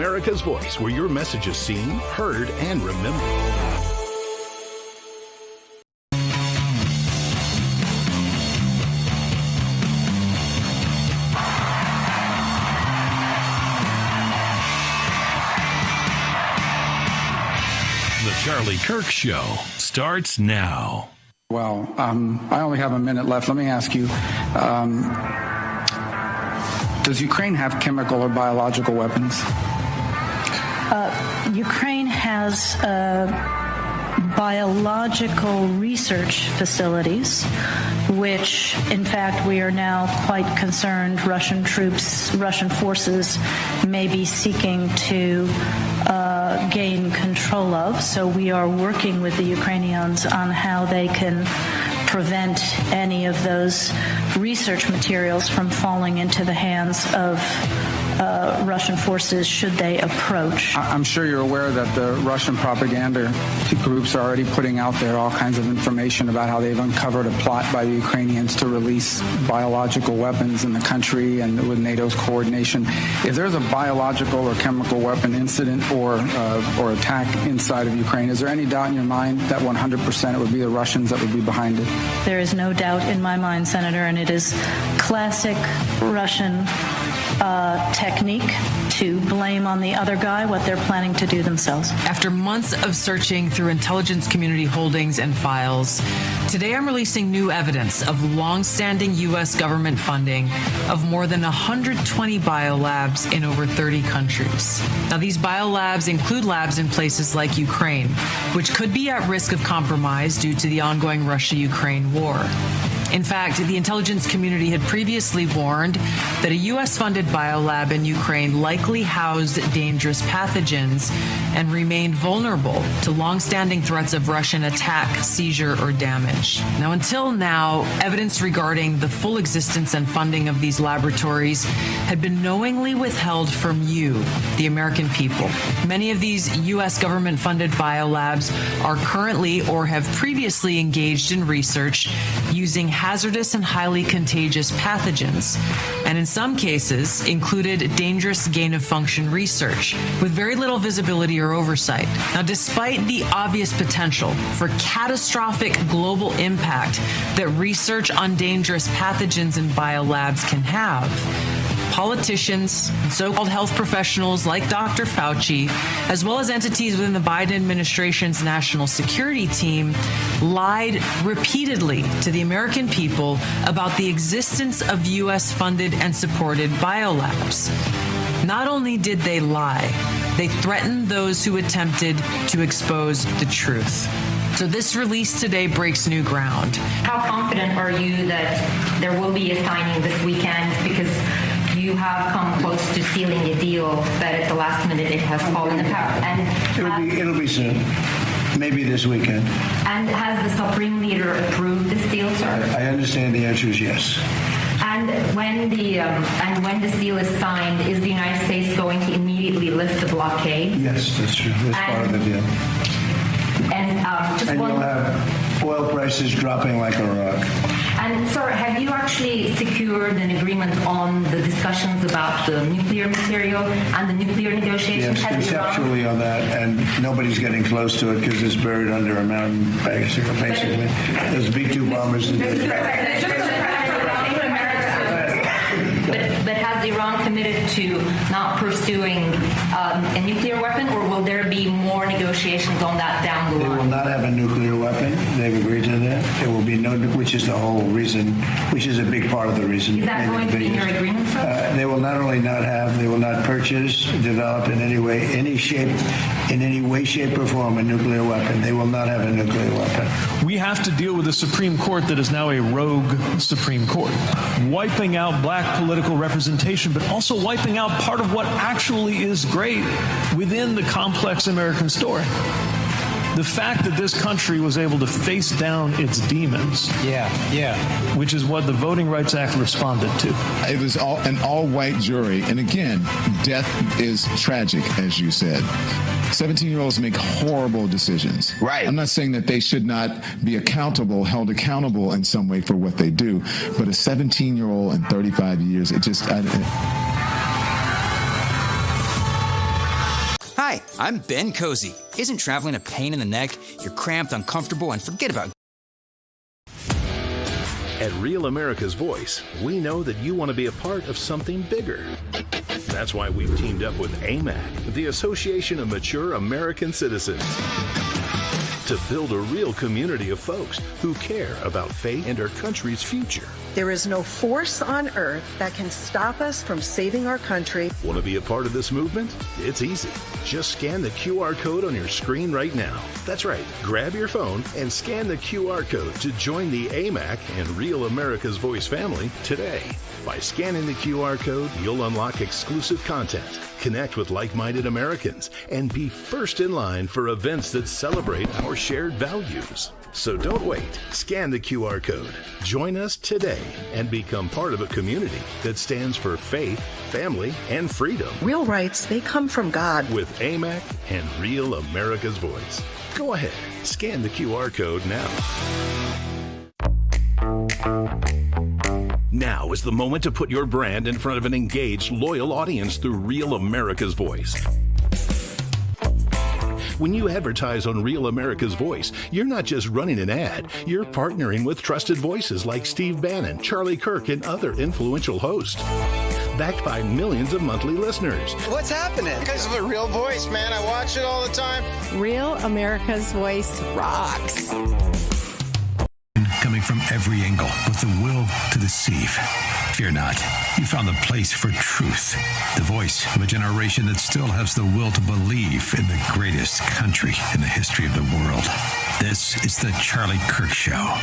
America's Voice, where your message is seen, heard, and remembered. The Charlie Kirk Show starts now. Well, I only have a minute left. Let me ask you, does Ukraine have chemical or biological weapons? Ukraine has biological research facilities, which, in fact, we are now quite concerned Russian forces may be seeking to gain control of. So we are working with the Ukrainians on how they can prevent any of those research materials from falling into the hands of Russian forces should they approach. I'm sure you're aware that the Russian propaganda groups are already putting out there all kinds of information about how they've uncovered a plot by the Ukrainians to release biological weapons in the country and with NATO's coordination. If there's a biological or chemical weapon incident or attack inside of Ukraine, is there any doubt in your mind that 100% it would be the Russians that would be behind it? There is no doubt in my mind, Senator, and it is classic Russian technique to blame on the other guy what they're planning to do themselves. After months of searching through intelligence community holdings and files, today I'm releasing new evidence of long-standing U.S. government funding of more than 120 biolabs in over 30 countries. Now, these biolabs include labs in places like Ukraine, which could be at risk of compromise due to the ongoing Russia-Ukraine war. In fact, the intelligence community had previously warned that a U.S.-funded biolab in Ukraine likely housed dangerous pathogens and remained vulnerable to long-standing threats of Russian attack, seizure, or damage. Now, until now, evidence regarding the full existence and funding of these laboratories had been knowingly withheld from you, the American people. Many of these U.S. government-funded biolabs are currently or have previously engaged in research using hazardous and highly contagious pathogens, and in some cases included dangerous gain-of-function research with very little visibility or oversight. Now, despite the obvious potential for catastrophic global impact that research on dangerous pathogens in biolabs can have, politicians, so-called health professionals like Dr. Fauci, as well as entities within the Biden administration's national security team, lied repeatedly to the American people about the existence of U.S.-funded and supported biolabs. Not only did they lie, they threatened those who attempted to expose the truth. So this release today breaks new ground. How confident are you that there will be a signing this weekend? Because you have come close to sealing a deal, but at the last minute it has fallen apart. And it'll be soon, maybe this weekend. And has the Supreme Leader approved this deal, sir? I understand the answer is yes. And when the deal is signed, is the United States going to immediately lift the blockade? Yes, that's true. That's part of the deal. And you'll have oil prices dropping like a rock. And, sir, have you actually secured an agreement on the discussions about the nuclear material and the nuclear negotiations? Yes, conceptually on that, and nobody's getting close to it because it's buried under a mountain, basically. There's B-2 bombers. But has Iran committed to not pursuing a nuclear weapon, or will there be more negotiations on that down the line? They will not have a nuclear weapon. They've agreed to that. There will be no, which is the whole reason, which is a big part of the reason. Is that going to be in your agreement, sir? They will not only not have, they will not purchase, develop in any way, shape, or form a nuclear weapon. They will not have a nuclear weapon. We have to deal with a Supreme Court that is now a rogue Supreme Court, wiping out black political representation, but also wiping out part of what actually is great within the complex American story. The fact that this country was able to face down its demons, which is what the Voting Rights Act responded to. It was an all-white jury, and again, death is tragic, as you said. 17-year-olds make horrible decisions. Right. I'm not saying that they should not be held accountable in some way for what they do, but a 17-year-old in 35 years, it just... Hi, I'm Ben Cozy. Isn't traveling a pain in the neck? You're cramped, uncomfortable, and forget about At Real America's Voice, we know that you want to be a part of something bigger. That's why we've teamed up with AMAC, the Association of Mature American Citizens, to build a real community of folks who care about faith and our country's future. There is no force on earth that can stop us from saving our country. Want to be a part of this movement? It's easy. Just scan the QR code on your screen right now. That's right. Grab your phone and scan the QR code to join the AMAC and Real America's Voice family today. By scanning the QR code, you'll unlock exclusive content, connect with like-minded Americans, and be first in line for events that celebrate our shared values. So don't wait. Scan the QR code. Join us today and become part of a community that stands for faith, family, and freedom. Real rights, they come from God. With AMAC and Real America's Voice. Go ahead. Scan the QR code now. Now is the moment to put your brand in front of an engaged, loyal audience through Real America's Voice. When you advertise on Real America's Voice, you're not just running an ad, you're partnering with trusted voices like Steve Bannon, Charlie Kirk, and other influential hosts. Backed by millions of monthly listeners. What's happening? Because of a Real Voice, man. I watch it all the time. Real America's Voice rocks. Coming from every angle with the will to deceive. Fear not. You found the place for truth. The voice of a generation that still has the will to believe in the greatest country in the history of the world. This is the Charlie Kirk Show.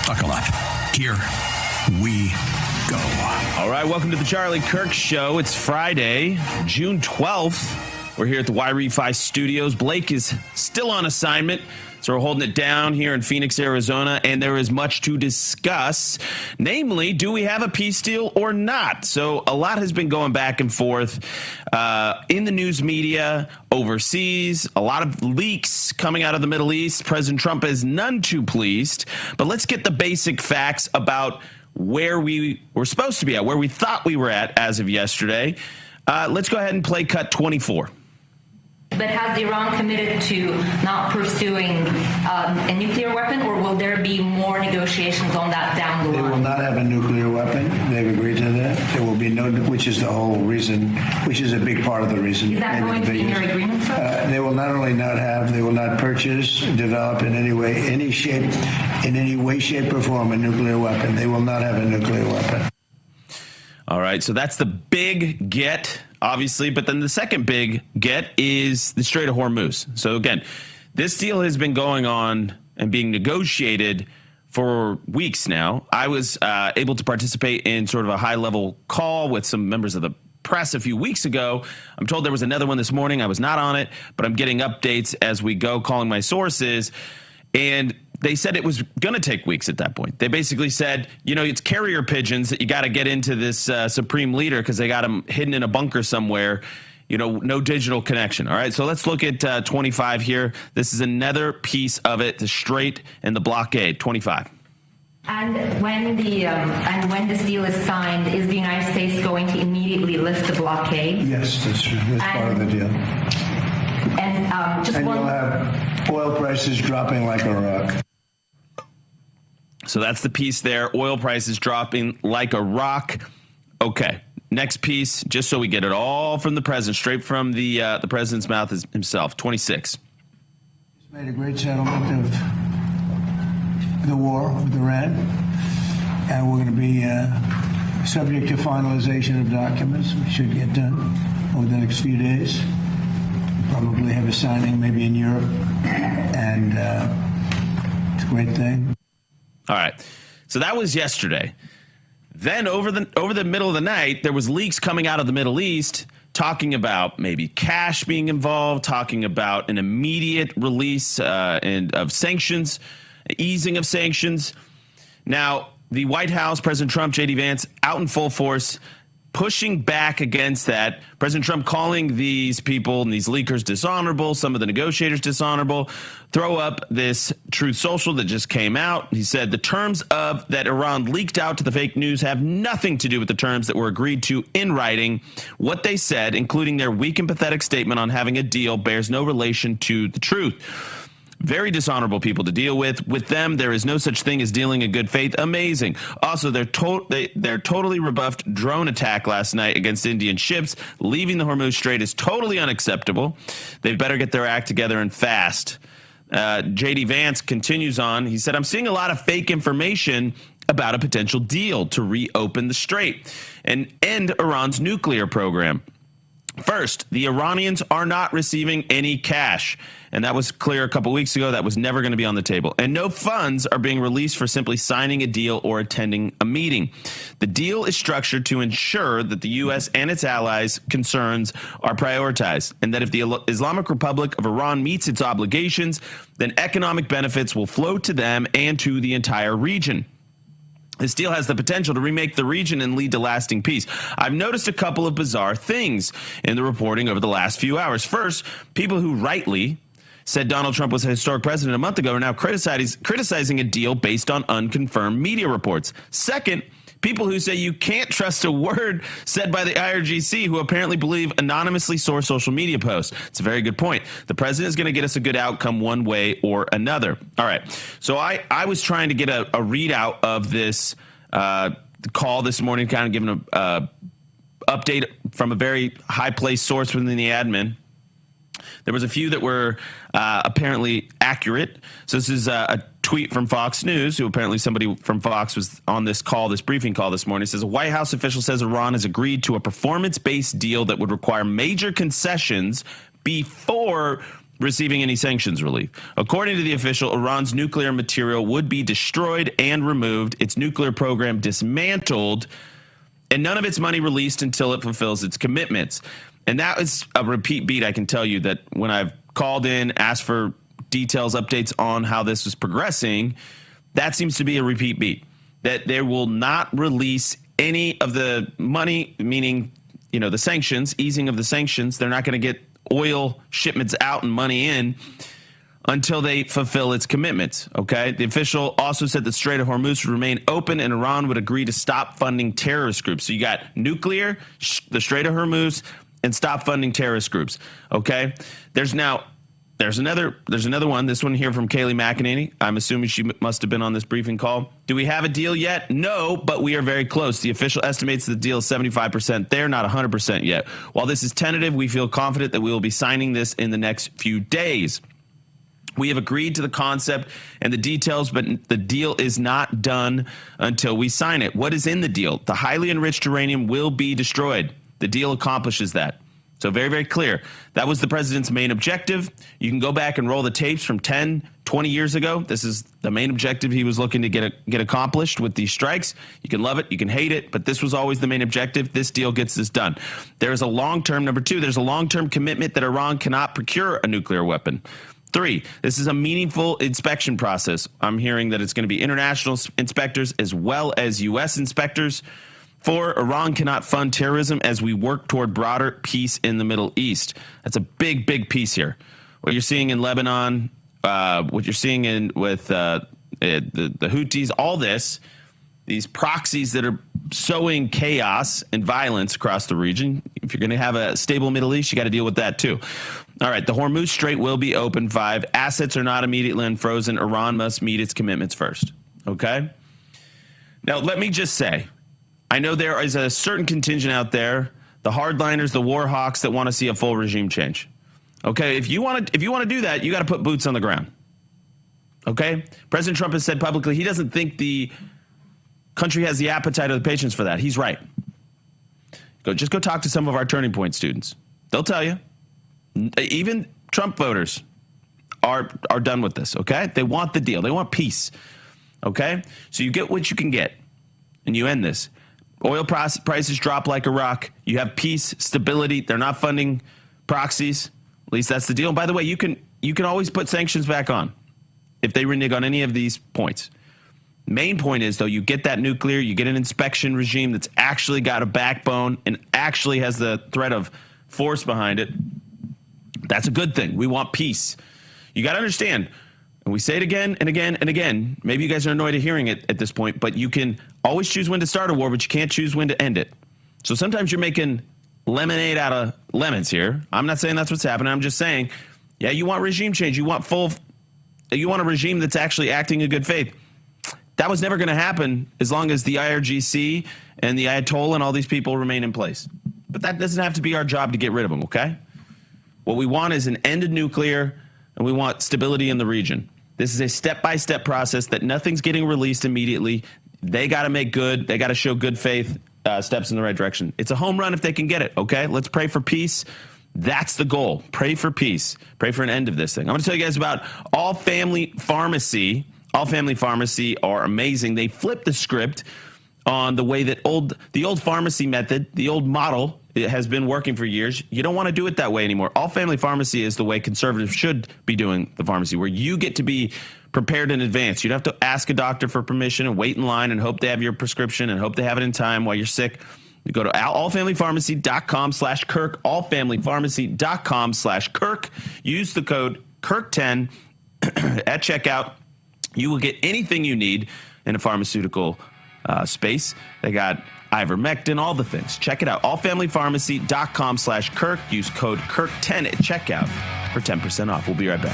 Buckle up. Here we go. All right, welcome to the Charlie Kirk Show. It's Friday, June 12th. We're here at the Y-Refi Studios. Blake is still on assignment, so we're holding it down here in Phoenix, Arizona, and there is much to discuss. Namely, do we have a peace deal or not? So a lot has been going back and forth in the news media, overseas, a lot of leaks coming out of the Middle East. President Trump is none too pleased. But let's get the basic facts about where we were supposed to be at, where we thought we were at as of yesterday. Let's go ahead and play cut 24. But has Iran committed to not pursuing a nuclear weapon, or will there be more negotiations on that down the line? They will not have a nuclear weapon. They've agreed to that. There will be no, which is the whole reason, which is a big part of the reason. Is that going to be in your agreement, sir? They will not only not have, they will not purchase, develop in any way, any shape, in any way, shape, or form a nuclear weapon. They will not have a nuclear weapon. All right, so that's the big get, obviously. But then the second big get is the Strait of Hormuz. So, again, this deal has been going on and being negotiated for weeks now. I was able to participate in sort of a high-level call with some members of the press a few weeks ago. I'm told there was another one this morning. I was not on it, but I'm getting updates as we go, calling my sources. And they said it was going to take weeks at that point. They basically said, you know, it's carrier pigeons that you got to get into this supreme leader because they got him hidden in a bunker somewhere. You know, no digital connection. All right, so let's look at 25 here. This is another piece of it, the Strait and the blockade, 25. And when this deal is signed, is the United States going to immediately lift the blockade? Yes, that's true. That's part of the deal. And you'll have oil prices dropping like a rock. So that's the piece there. Oil prices dropping like a rock. Okay. Next piece, just so we get it all from the president, straight from the president's mouth himself. 26. He's made a great settlement of the war with Iran, and we're going to be subject to finalization of documents, which should get done over the next few days. Probably have a signing maybe in Europe, and it's a great thing. All right, so that was yesterday. Then over the middle of the night, there was leaks coming out of the Middle East talking about maybe cash being involved, talking about an immediate release of sanctions, easing of sanctions. Now, the White House, President Trump, J.D. Vance, out in full force, pushing back against that. President Trump calling these people and these leakers dishonorable, some of the negotiators dishonorable, throw up this Truth Social that just came out. He said the terms of that Iran leaked out to the fake news have nothing to do with the terms that were agreed to in writing. What they said, including their weak and pathetic statement on having a deal, bears no relation to the truth. Very dishonorable people to deal with. With them, there is no such thing as dealing in good faith. Amazing. Also, their totally rebuffed drone attack last night against Indian ships, leaving the Hormuz Strait, is totally unacceptable. They better get their act together and fast. J.D. Vance continues on. He said, I'm seeing a lot of fake information about a potential deal to reopen the strait and end Iran's nuclear program. First, the Iranians are not receiving any cash. And that was clear a couple weeks ago. That was never going to be on the table. And no funds are being released for simply signing a deal or attending a meeting. The deal is structured to ensure that the U.S. and its allies' concerns are prioritized, and that if the Islamic Republic of Iran meets its obligations, then economic benefits will flow to them and to the entire region. This deal has the potential to remake the region and lead to lasting peace. I've noticed a couple of bizarre things in the reporting over the last few hours. First, people who rightly said Donald Trump was a historic president a month ago are now criticizing a deal based on unconfirmed media reports. Second, people who say you can't trust a word said by the IRGC, who apparently believe anonymously source social media posts. It's a very good point. The president is going to get us a good outcome one way or another. All right. So I was trying to get a readout of this call this morning, kind of giving an update from a very high-placed source within the admin. There was a few that were apparently accurate. So this is a tweet from Fox News, who apparently somebody from Fox was on this call, this briefing call this morning. It says a White House official says Iran has agreed to a performance-based deal that would require major concessions before receiving any sanctions relief. According to the official, Iran's nuclear material would be destroyed and removed, its nuclear program dismantled, and none of its money released until it fulfills its commitments. And that is a repeat beat. I can tell you that when I've called in, asked for details, updates on how this was progressing, that seems to be a repeat beat, that they will not release any of the money, meaning, you know, the sanctions, easing of the sanctions. They're not going to get oil shipments out and money in until they fulfill its commitments. OK, the official also said the Strait of Hormuz would remain open and Iran would agree to stop funding terrorist groups. So you got nuclear, the Strait of Hormuz, and stop funding terrorist groups. OK, there's another one. This one here from Kayleigh McEnany. I'm assuming she must have been on this briefing call. Do we have a deal yet? No, but we are very close. The official estimates the deal is 75% there, not 100% yet. While this is tentative, we feel confident that we will be signing this in the next few days. We have agreed to the concept and the details, but the deal is not done until we sign it. What is in the deal? The highly enriched uranium will be destroyed. The deal accomplishes that. So very, very clear. That was the president's main objective. You can go back and roll the tapes from 10, 20 years ago. This is the main objective he was looking to get accomplished with these strikes. You can love it, you can hate it, but this was always the main objective. This deal gets this done. There is a long-term, number two, there's a long-term commitment that Iran cannot procure a nuclear weapon. 3, this is a meaningful inspection process. I'm hearing that it's going to be international inspectors as well as U.S. inspectors. 4, Iran cannot fund terrorism as we work toward broader peace in the Middle East. That's a big, big piece here. What you're seeing in Lebanon, what you're seeing with the Houthis, all this, these proxies that are sowing chaos and violence across the region. If you're going to have a stable Middle East, you got to deal with that too. All right, the Hormuz Strait will be open. 5, assets are not immediately unfrozen. Iran must meet its commitments first. Okay? Now, let me just say, I know there is a certain contingent out there, the hardliners, the war hawks that want to see a full regime change. Okay, if you want to do that, you got to put boots on the ground. Okay? President Trump has said publicly he doesn't think the country has the appetite or the patience for that. He's right. Just go talk to some of our Turning Point students. They'll tell you. Even Trump voters are done with this, okay? They want the deal. They want peace, okay? So you get what you can get, and you end this. Oil prices drop like a rock. You have peace, stability. They're not funding proxies. At least that's the deal. And by the way, you can always put sanctions back on if they renege on any of these points. Main point is, though, you get that nuclear, you get an inspection regime that's actually got a backbone and actually has the threat of force behind it. That's a good thing. We want peace. You got to understand, and we say it again and again and again, maybe you guys are annoyed at hearing it at this point, but you can always choose when to start a war, but you can't choose when to end it. So sometimes you're making lemonade out of lemons here. I'm not saying that's what's happening. I'm just saying, yeah, you want regime change. You want a regime that's actually acting in good faith. That was never going to happen as long as the IRGC and the Ayatollah and all these people remain in place. But that doesn't have to be our job to get rid of them, okay? What we want is an end to nuclear, and we want stability in the region. This is a step-by-step process that nothing's getting released immediately. They got to make good. They got to show good faith, steps in the right direction. It's a home run if they can get it, okay? Let's pray for peace. That's the goal. Pray for peace. Pray for an end of this thing. I'm going to tell you guys about All Family Pharmacy. All Family Pharmacy are amazing. They flipped the script on the way that the old pharmacy method, the old model, it has been working for years. You don't want to do it that way anymore. All Family Pharmacy is the way conservatives should be doing the pharmacy, where you get to be prepared in advance. You don't have to ask a doctor for permission and wait in line and hope they have your prescription and hope they have it in time while you're sick. You go to allfamilypharmacy.com/Kirk, allfamilypharmacy.com/Kirk. Use the code Kirk10 at checkout. You will get anything you need in a pharmaceutical space. They got ivermectin, all the things. Check it out. allfamilypharmacy.com/Kirk. Use code Kirk10 at checkout for 10% off. We'll be right back.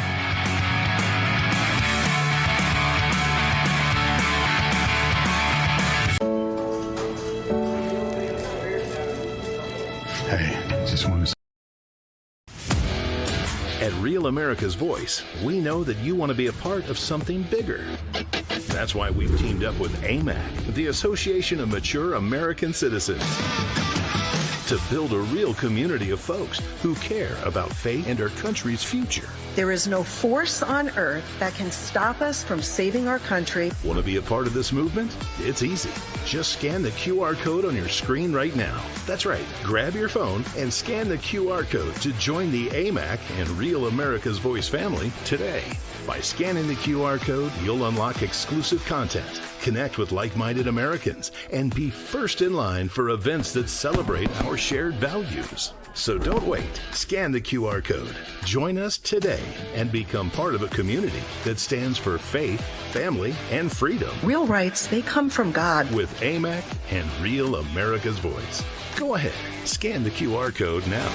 Hey, just want to. At Real America's Voice, we know that you want to be a part of something bigger. That's why we've teamed up with AMAC, the Association of Mature American Citizens, to build a real community of folks who care about faith and our country's future. There is no force on earth that can stop us from saving our country. Want to be a part of this movement? It's easy. Just scan the QR code on your screen right now. That's right. Grab your phone and scan the QR code to join the AMAC and Real America's Voice family today. By scanning the QR code, you'll unlock exclusive content, connect with like-minded Americans, and be first in line for events that celebrate our shared values. So don't wait. Scan the QR code. Join us today and become part of a community that stands for faith, family, and freedom. Real rights, they come from God. With AMAC and Real America's Voice. Go ahead. Scan the QR code now.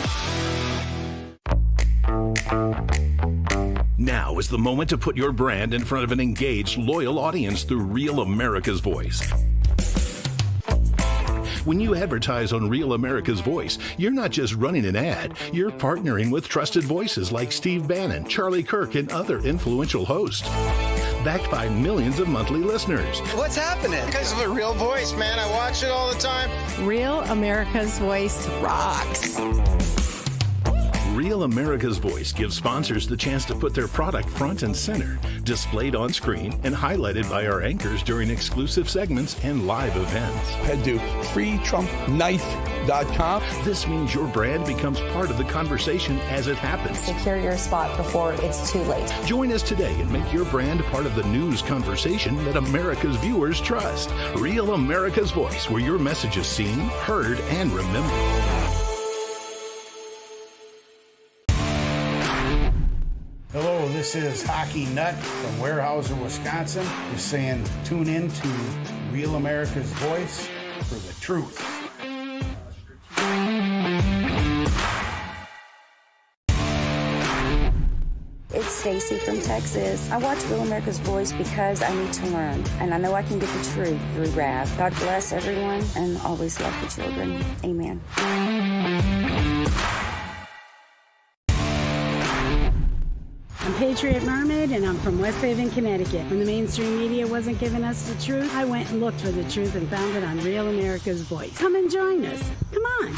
Now is the moment to put your brand in front of an engaged, loyal audience through Real America's Voice. When you advertise on Real America's Voice, you're not just running an ad, you're partnering with trusted voices like Steve Bannon, Charlie Kirk, and other influential hosts. Backed by millions of monthly listeners. What's happening? Because of a real voice, man. I watch it all the time. Real America's Voice rocks. Real America's Voice gives sponsors the chance to put their product front and center, displayed on screen and highlighted by our anchors during exclusive segments and live events. Head to freetrumpknife.com. This means your brand becomes part of the conversation as it happens. Secure your spot before it's too late. Join us today and make your brand part of the news conversation that America's viewers trust. Real America's Voice, where your message is seen, heard, and remembered. Hello, this is Hockey Nut from Weyerhaeuser, Wisconsin. Just saying, tune in to Real America's Voice for the truth. It's Stacy from Texas. I watch Real America's Voice because I need to learn, and I know I can get the truth through Rav. God bless everyone, and always love the children. Amen. I'm Patriot Mermaid, and I'm from West Haven, Connecticut. When the mainstream media wasn't giving us the truth, I went and looked for the truth and found it on Real America's Voice. Come and join us. Come on.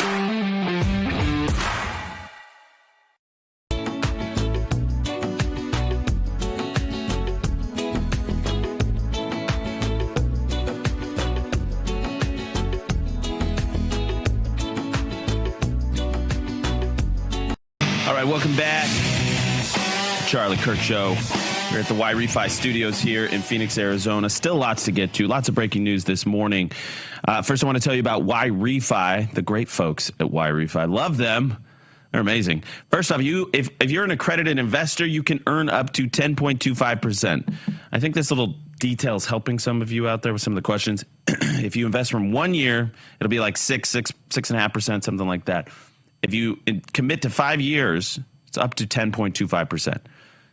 All right, welcome back. Charlie Kirk Show. We're at the Y Refi studios here in Phoenix, Arizona. Still lots to get to. Lots of breaking news this morning. First, I want to tell you about Y Refi, the great folks at Y Refi. Love them. They're amazing. First off, if you're an accredited investor, you can earn up to 10.25%. I think this little detail is helping some of you out there with some of the questions. If you invest from 1 year, it'll be like 6.5%, something like that. If you commit to 5 years, it's up to 10.25%.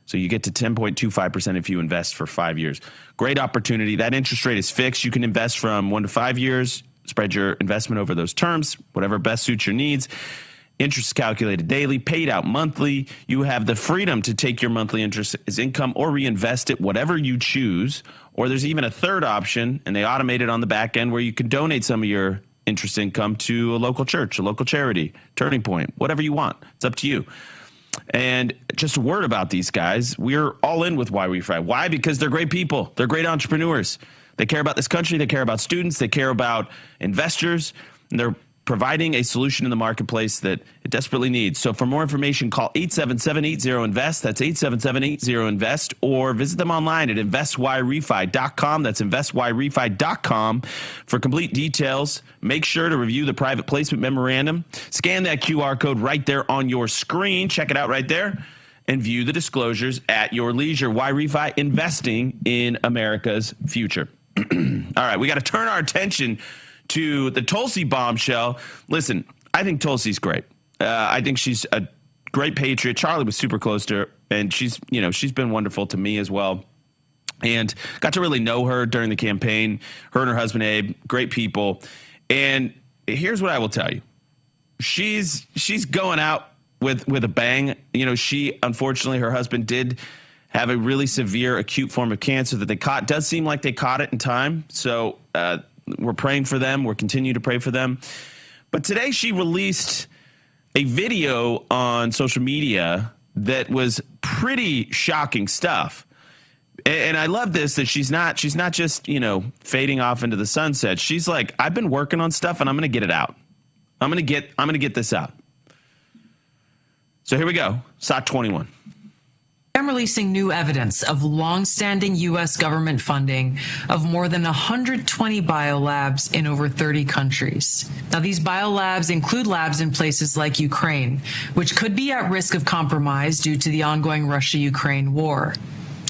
So you get to 10.25% if you invest for 5 years. Great opportunity. That interest rate is fixed. You can invest from 1 to 5 years, spread your investment over those terms, whatever best suits your needs. Interest is calculated daily, paid out monthly. You have the freedom to take your monthly interest as income or reinvest it, whatever you choose. Or there's even a third option, and they automate it on the back end, where you can donate some of your interest income to a local church, a local charity, Turning Point, whatever you want. It's up to you. And just a word about these guys. We're all in with Y Refi. Why? Because they're great people. They're great entrepreneurs. They care about this country. They care about students. They care about investors. And they're providing a solution in the marketplace that it desperately needs. So for more information, call 877-80-INVEST. That's 877-80-INVEST. Or visit them online at investyrrefi.com. That's investyrrefi.com for complete details. Make sure to review the private placement memorandum. Scan that QR code right there on your screen. Check it out right there. And view the disclosures at your leisure. Y Refi, investing in America's future. All right, we got to turn our attention to the Tulsi bombshell. Listen, I think Tulsi's great. I think she's a great patriot. Charlie was super close to her, and she's been wonderful to me as well. And got to really know her during the campaign. Her and her husband Abe, great people. And here's what I will tell you: she's going out with a bang. She, unfortunately, her husband did have a really severe acute form of cancer that they caught. Does seem like they caught it in time. So we're praying for them. We're continuing to pray for them. But today she released a video on social media that was pretty shocking stuff. And I love this, that she's not just, fading off into the sunset. She's like, I've been working on stuff and I'm going to get it out. I'm going to get this out. So here we go. SOT 21. I'm releasing new evidence of longstanding U.S. government funding of more than 120 biolabs in over 30 countries. Now, these biolabs include labs in places like Ukraine, which could be at risk of compromise due to the ongoing Russia-Ukraine war.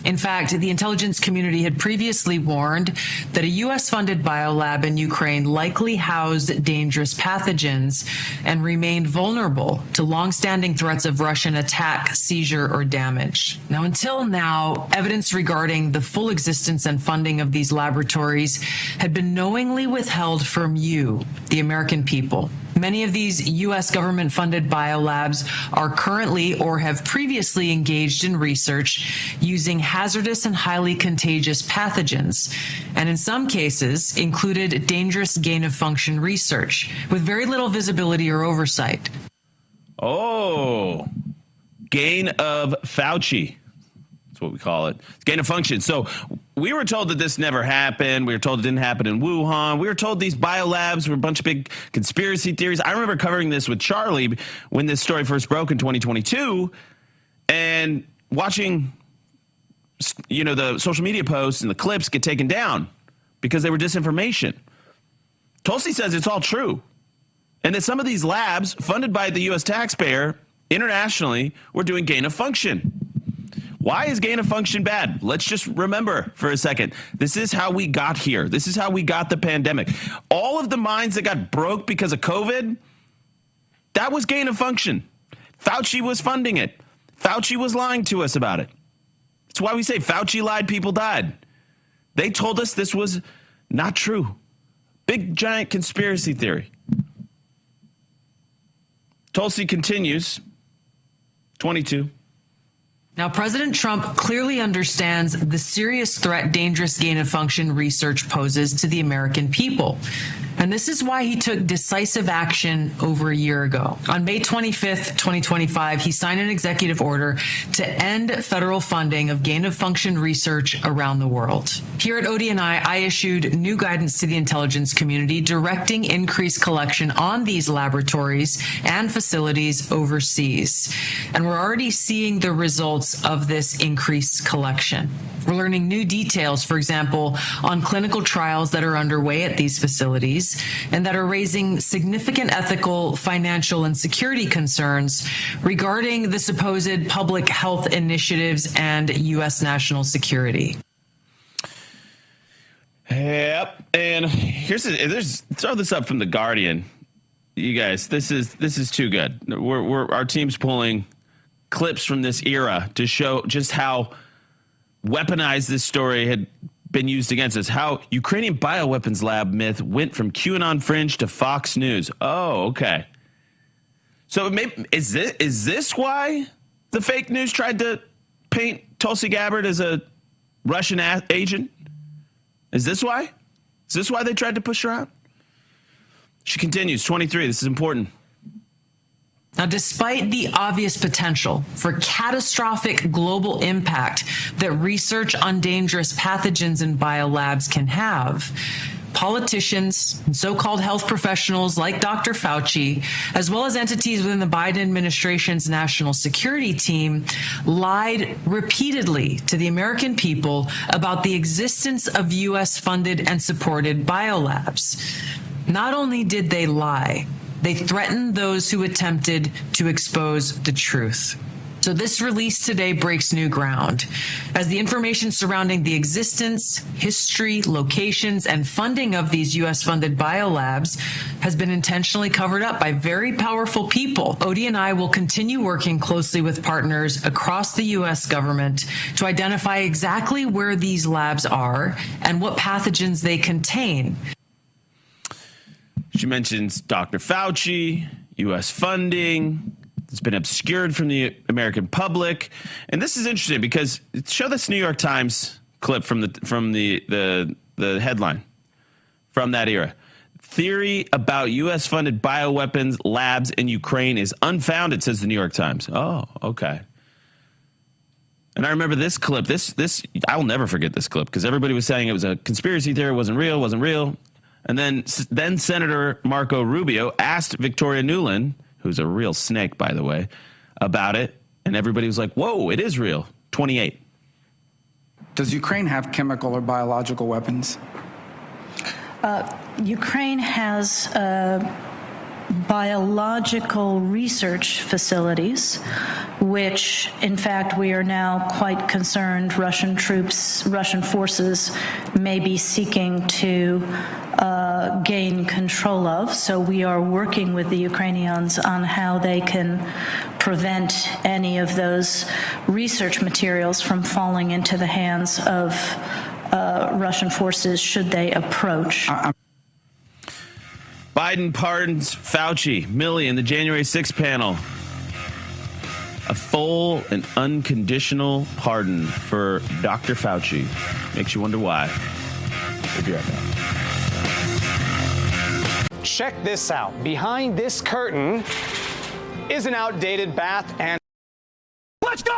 In fact, the intelligence community had previously warned that a U.S.-funded biolab in Ukraine likely housed dangerous pathogens and remained vulnerable to long-standing threats of Russian attack, seizure, or damage. Now, until now, evidence regarding the full existence and funding of these laboratories had been knowingly withheld from you, the American people. Many of these U.S. government-funded biolabs are currently or have previously engaged in research using hazardous and highly contagious pathogens, and in some cases included dangerous gain-of-function research with very little visibility or oversight. Oh, gain of Fauci. That's what we call it. It's gain of function. So we were told that this never happened. We were told it didn't happen in Wuhan. We were told these biolabs were a bunch of big conspiracy theories. I remember covering this with Charlie when this story first broke in 2022 and watching, the social media posts and the clips get taken down because they were disinformation. Tulsi says it's all true. And that some of these labs funded by the U.S. taxpayer internationally were doing gain of function. Why is gain of function bad? Let's just remember for a second. This is how we got here. This is how we got the pandemic. All of the minds that got broke because of COVID, that was gain of function. Fauci was funding it. Fauci was lying to us about it. That's why we say Fauci lied, people died. They told us this was not true. Big, giant conspiracy theory. Tulsi continues, 22. Now, President Trump clearly understands the serious threat dangerous gain-of-function research poses to the American people. And this is why he took decisive action over a year ago. On May 25th, 2025, he signed an executive order to end federal funding of gain-of-function research around the world. Here at ODNI, I issued new guidance to the intelligence community directing increased collection on these laboratories and facilities overseas. And we're already seeing the results of this increased collection. We're learning new details, for example, on clinical trials that are underway at these facilities and that are raising significant ethical, financial, and security concerns regarding the supposed public health initiatives and U.S. national security. Yep. And throw this up from The Guardian. You guys, this is too good. Our team's pulling clips from this era to show just how weaponized this story had been used against us. How Ukrainian bioweapons lab myth went from QAnon fringe to Fox News. Oh, okay. So is this why the fake news tried to paint Tulsi Gabbard as a Russian agent? Is this why? Is this why they tried to push her out? She continues, 23, this is important. Now, despite the obvious potential for catastrophic global impact that research on dangerous pathogens in biolabs can have, politicians and so-called health professionals like Dr. Fauci, as well as entities within the Biden administration's national security team, lied repeatedly to the American people about the existence of U.S.-funded and supported biolabs. Not only did they lie, they threatened those who attempted to expose the truth. So this release today breaks new ground, as the information surrounding the existence, history, locations, and funding of these U.S.-funded biolabs has been intentionally covered up by very powerful people. ODNI will continue working closely with partners across the U.S. government to identify exactly where these labs are and what pathogens they contain. She mentions Dr. Fauci, U.S. funding. It's been obscured from the American public. And this is interesting because show this New York Times clip from the headline from that era. Theory about U.S. funded bioweapons labs in Ukraine is unfounded, says the New York Times. Oh, okay. And I remember this clip. This I'll never forget this clip because everybody was saying it was a conspiracy theory, wasn't real. And then Senator Marco Rubio asked Victoria Nuland, who's a real snake, by the way, about it. And everybody was like, whoa, it is real. 28. Does Ukraine have chemical or biological weapons? Ukraine has biological research facilities, which, in fact, we are now quite concerned Russian forces may be seeking to gain control of. So we are working with the Ukrainians on how they can prevent any of those research materials from falling into the hands of Russian forces should they approach. Biden pardons Fauci, Milley in the January 6th panel. A full and unconditional pardon for Dr. Fauci. Makes you wonder why. We'll be right back. Check this out. Behind this curtain is an outdated bath and... Let's go!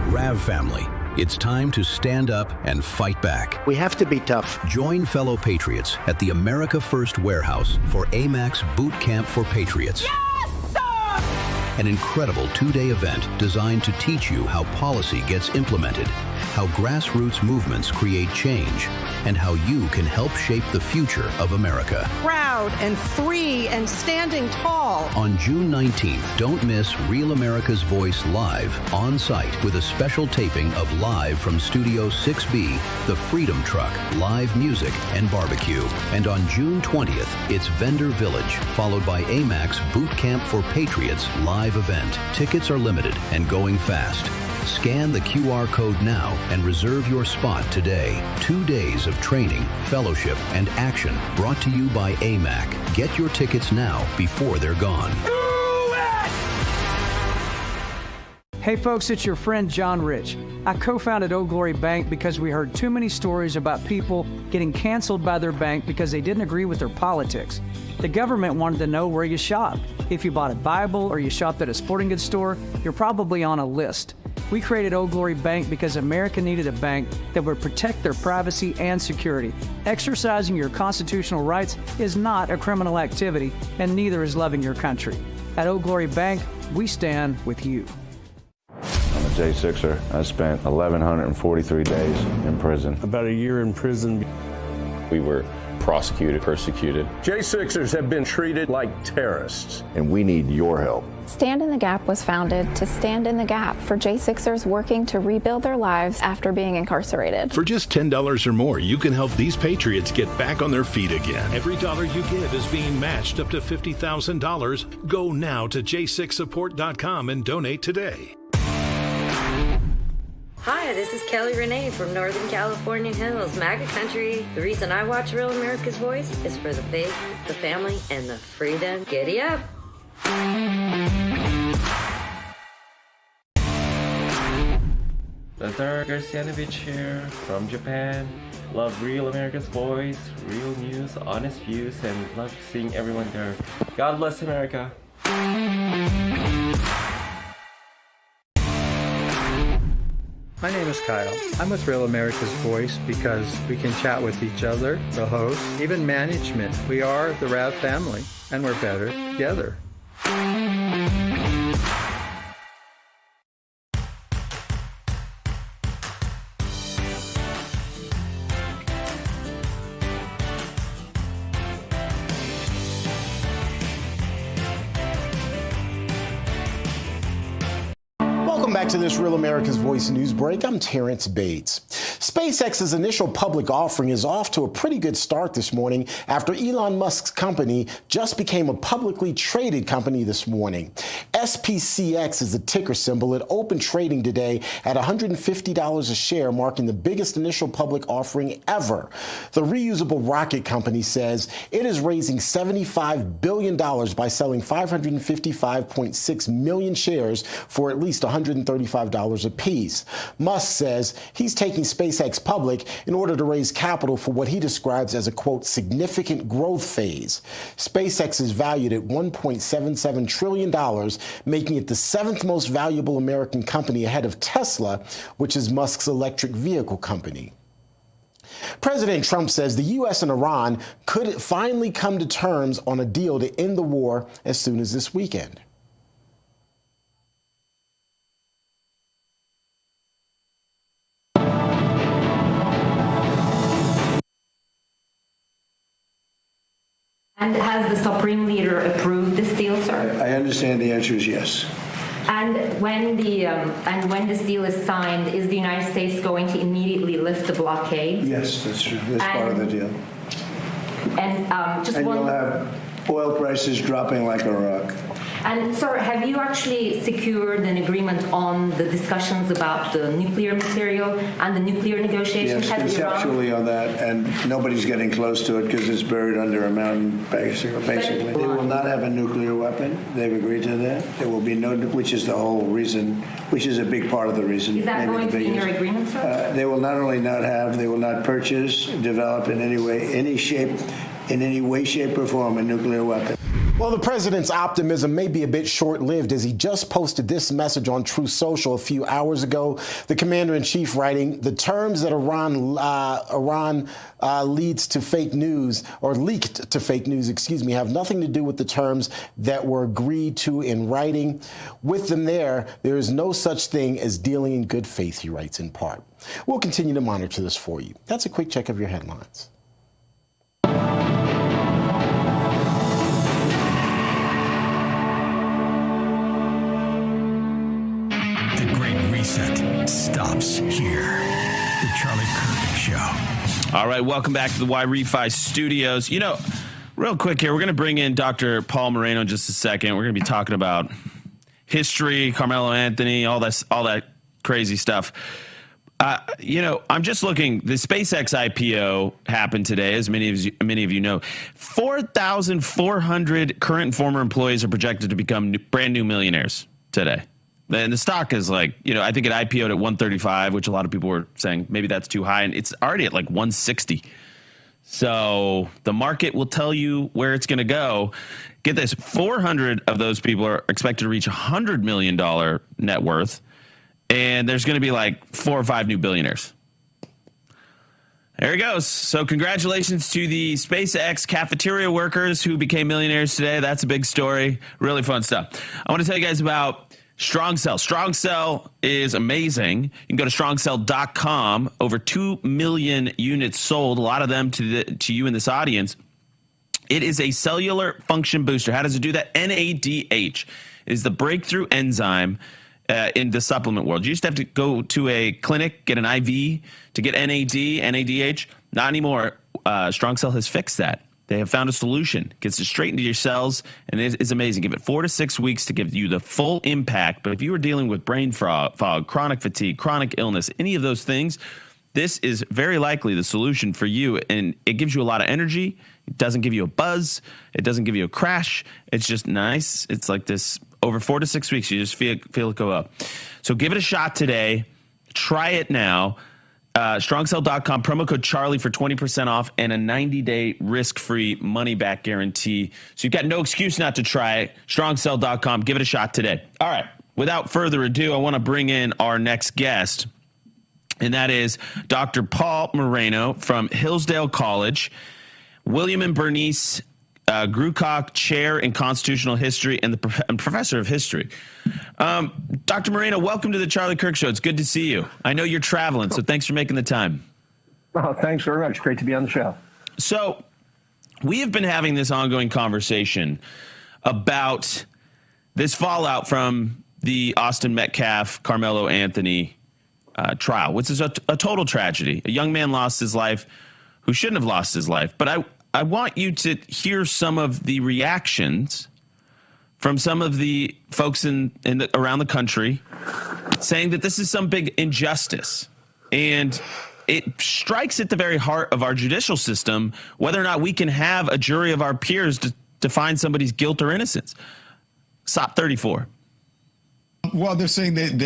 Rav family, it's time to stand up and fight back. We have to be tough. Join fellow patriots at the America First Warehouse for AMAC's Boot Camp for Patriots. Yes, sir! An incredible 2-day event designed to teach you how policy gets implemented, how grassroots movements create change, and how you can help shape the future of America. Proud and free and standing tall. On June 19th, don't miss Real America's Voice live on site with a special taping of Live from Studio 6B, The Freedom Truck, live music and barbecue. And on June 20th, it's Vendor Village, followed by AMAC's Boot Camp for Patriots live event. Tickets are limited and going fast. Scan the QR code now and reserve your spot today. 2 days of training, fellowship, and action brought to you by AMAC. Get your tickets now before they're gone. Hey folks, it's your friend John Rich. I co-founded Old Glory Bank because we heard too many stories about people getting canceled by their bank because they didn't agree with their politics. The government wanted to know where you shopped. If you bought a Bible or you shopped at a sporting goods store, you're probably on a list. We created Old Glory Bank because America needed a bank that would protect their privacy and security. Exercising your constitutional rights is not a criminal activity, and neither is loving your country. At Old Glory Bank, we stand with you. I'm a J6er. I spent 1,143 days in prison. About a year in prison. We were prosecuted, persecuted. J6ers have been treated like terrorists. And we need your help. Stand in the Gap was founded to stand in the gap for J6ers working to rebuild their lives after being incarcerated. For just $10 or more, you can help these patriots get back on their feet again. Every dollar you give is being matched up to $50,000. Go now to j6support.com and donate today. Hi, this is Kelly Renee from Northern California Hills, MAGA country. The reason I watch Real America's Voice is for the faith, the family, and the freedom. Giddy up! Lazar Garcianovich here from Japan. Love Real America's Voice, real news, honest views, and love seeing everyone there. God bless America. My name is Kyle. I'm with Real America's Voice because we can chat with each other, the host, even management. We are the RAV family, and we're better together. Welcome back to this Real America's Voice news break. I'm Terrence Bates. SpaceX's initial public offering is off to a pretty good start this morning after Elon Musk's company just became a publicly traded company this morning. SPCX is the ticker symbol. It opened trading today at $150 a share, marking the biggest initial public offering ever. The reusable rocket company says it is raising $75 billion by selling 555.6 million shares for at least $135 apiece. Musk says he's taking SpaceX public in order to raise capital for what he describes as a, quote, significant growth phase. SpaceX is valued at $1.77 trillion, making it the seventh most valuable American company ahead of Tesla, which is Musk's electric vehicle company. President Trump says the U.S. and Iran could finally come to terms on a deal to end the war as soon as this weekend. And has the Supreme Leader approved this deal, sir? I understand the answer is yes. And when this deal is signed, is the United States going to immediately lift the blockade? Yes, that's true. That's part of the deal. And you'll have oil prices dropping like a rock. And sir, have you actually secured an agreement on the discussions about the nuclear material and the nuclear negotiations? Yes, conceptually on that, and nobody's getting close to it because it's buried under a mountain, basically. They will not have a nuclear weapon. They've agreed to that. There will be no, which is the whole reason, which is a big part of the reason. Is that going to be in your agreement, sir? They will not only not have, they will not purchase, develop in any way, any shape, in any way, shape, or form a nuclear weapon. Well, the president's optimism may be a bit short-lived as he just posted this message on Truth Social a few hours ago. The commander-in-chief writing, the terms that Iran leads to fake news, or leaked to fake news, have nothing to do with the terms that were agreed to in writing. With them there is no such thing as dealing in good faith, he writes in part. We'll continue to monitor this for you. That's a quick check of your headlines. Reset stops here. The Charlie Kirk Show. All right, welcome back to the Y-Refi Studios. You know, real quick here, we're going to bring in Dr. Paul Moreno in just a second. We're going to be talking about history, Carmelo Anthony, all that crazy stuff. You know, I'm just looking. The SpaceX IPO happened today, as many of you know. 4,400 current and former employees are projected to become brand new millionaires today. And the stock is like, I think it IPO'd at 135, which a lot of people were saying maybe that's too high. And it's already at like 160. So the market will tell you where it's going to go. Get this, 400 of those people are expected to reach $100 million net worth. And there's going to be like 4 or 5 new billionaires. There he goes. So congratulations to the SpaceX cafeteria workers who became millionaires today. That's a big story. Really fun stuff. I want to tell you guys about Strong Cell. Strong Cell is amazing. You can go to strongcell.com. Over 2 million units sold, a lot of them to you in this audience. It is a cellular function booster. How does it do that? NADH is the breakthrough enzyme in the supplement world. You used to have to go to a clinic, get an IV to get NADH. Not anymore. Strong Cell has fixed that. They have found a solution. Gets it straight into your cells, and it is amazing. Give it 4 to 6 weeks to give you the full impact. But if you are dealing with brain fog, chronic fatigue, chronic illness, any of those things, this is very likely the solution for you. And it gives you a lot of energy. It doesn't give you a buzz. It doesn't give you a crash. It's just nice. It's like this over 4 to 6 weeks. You just feel it go up. So give it a shot today. Try it now. StrongCell.com, promo code Charlie for 20% off and a 90-day risk-free money-back guarantee. So you've got no excuse not to try it. StrongCell.com. Give it a shot today. All right. Without further ado, I want to bring in our next guest, and that is Dr. Paul Moreno from Hillsdale College, William and Bernice Grucock Chair in Constitutional History and the Professor of History. Dr. Moreno, welcome to the Charlie Kirk Show. It's good to see you. I know you're traveling, so thanks for making the time. Oh, thanks very much. Great to be on the show. So we have been having this ongoing conversation about this fallout from the Austin Metcalf, Carmelo Anthony trial, which is a total tragedy. A young man lost his life who shouldn't have lost his life. But I want you to hear some of the reactions from some of the folks around the country saying that this is some big injustice. And it strikes at the very heart of our judicial system, whether or not we can have a jury of our peers to find somebody's guilt or innocence. SOP 34. Well, they're saying that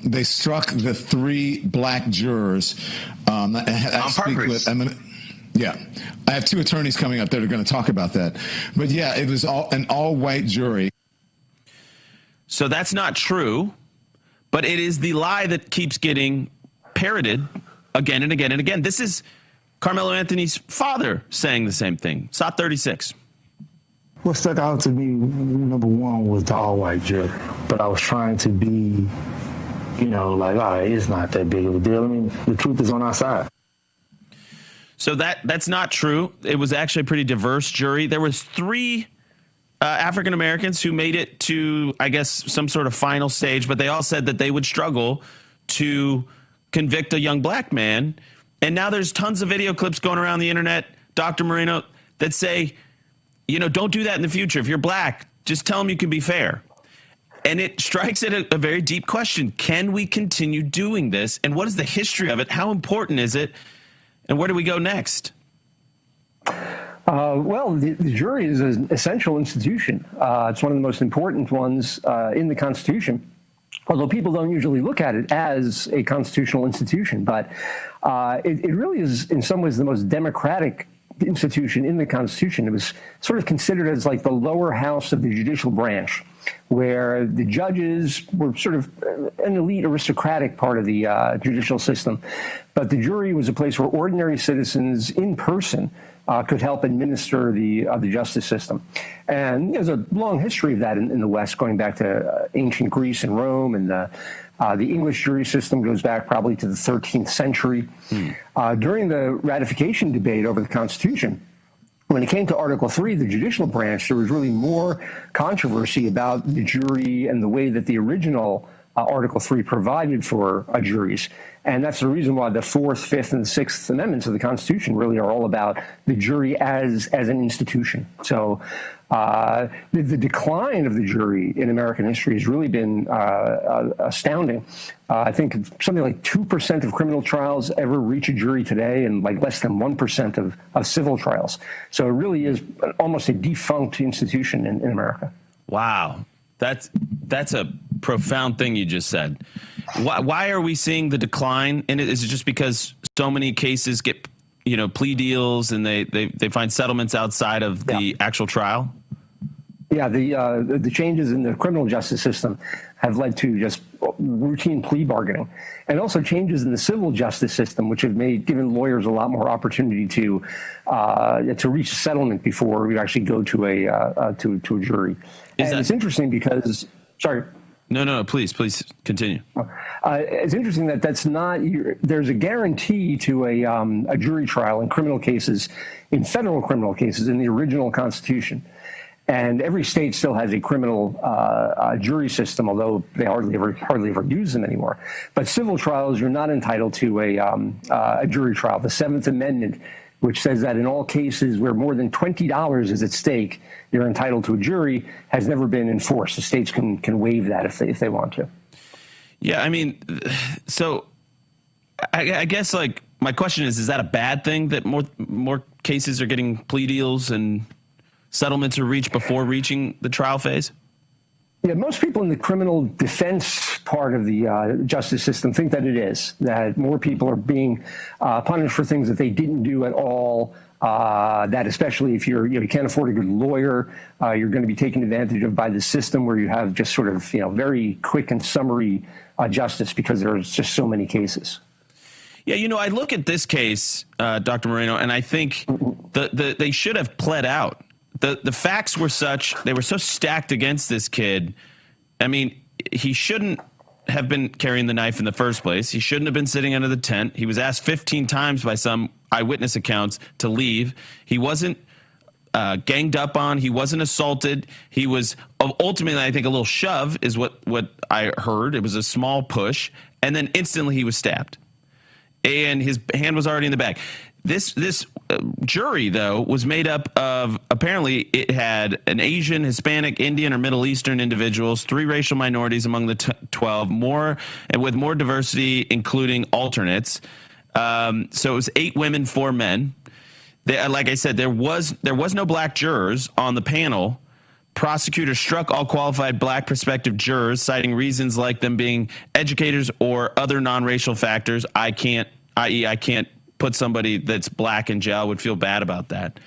they struck the 3 black jurors. On purpose. Yeah, I have 2 attorneys coming up that are going to talk about that. But yeah, it was an all-white jury. So that's not true, but it is the lie that keeps getting parroted again and again and again. This is Carmelo Anthony's father saying the same thing. SOP 36. What stuck out to me, number one, was the all-white jury. But I was trying to be, all right, it's not that big of a deal. I mean, the truth is on our side. So that's not true. It was actually a pretty diverse jury. There was 3 African Americans who made it to, I guess, some sort of final stage, but they all said that they would struggle to convict a young black man. And now there's tons of video clips going around the internet, Dr. Moreno, that say, don't do that in the future. If you're black, just tell them you can be fair. And it strikes at a very deep question. Can we continue doing this? And what is the history of it? How important is it? And where do we go next? Well, the jury is an essential institution. It's one of the most important ones in the Constitution, although people don't usually look at it as a constitutional institution. But it really is, in some ways, the most democratic institution in the Constitution. It was sort of considered as like the lower house of the judicial branch, where the judges were sort of an elite aristocratic part of the judicial system. But the jury was a place where ordinary citizens in person could help administer the justice system. And there's a long history of that in the West, going back to ancient Greece and Rome, and the English jury system goes back probably to the 13th century. During the ratification debate over the Constitution, when it came to Article 3, the judicial branch, there was really more controversy about the jury and the way that the original Article 3 provided for juries. And that's the reason why the 4th, 5th, and 6th Amendments of the Constitution really are all about the jury as an institution. So the decline of the jury in American history has really been astounding. I think something like 2% of criminal trials ever reach a jury today, and like less than 1% of civil trials. So it really is almost a defunct institution in America. Wow. That's a profound thing you just said. Why are we seeing the decline? And is it just because so many cases get, plea deals and they find settlements outside of the actual trial? Yeah, the changes in the criminal justice system have led to just routine plea bargaining, and also changes in the civil justice system, which have given lawyers a lot more opportunity to reach a settlement before we actually go to a jury. It's interesting because, sorry. No, please continue. It's interesting that's not. There's a guarantee to a jury trial in criminal cases, in federal criminal cases, in the original Constitution. And every state still has a criminal jury system, although they hardly ever use them anymore. But civil trials, you're not entitled to a jury trial. The Seventh Amendment, which says that in all cases where more than $20 is at stake, you're entitled to a jury, has never been enforced. The states can waive that if they want to. Yeah, I mean, so I guess like my question is that a bad thing that more cases are getting plea deals and settlements are reached before reaching the trial phase? Yeah, most people in the criminal defense part of the justice system think that it is, that more people are being punished for things that they didn't do at all, that especially if you can't afford a good lawyer, you're going to be taken advantage of by the system where you have just sort of, very quick and summary justice because there's just so many cases. Yeah, I look at this case, Dr. Moreno, and I think they should have pled out. The facts were such, they were so stacked against this kid. I mean, he shouldn't have been carrying the knife in the first place. He shouldn't have been sitting under the tent. He was asked 15 times by some eyewitness accounts to leave. He wasn't ganged up on. He wasn't assaulted. He was ultimately, I think, a little shove is what I heard. It was a small push. And then instantly he was stabbed. And his hand was already in the bag. This jury, though, was made up of, apparently, it had an Asian, Hispanic, Indian, or Middle Eastern individuals, 3 racial minorities among the 12, with more diversity, including alternates. So it was 8 women, 4 men. Like I said, there was no black jurors on the panel. Prosecutors struck all qualified black prospective jurors, citing reasons like them being educators or other non-racial factors. I can't put somebody that's black in jail, would feel bad about that.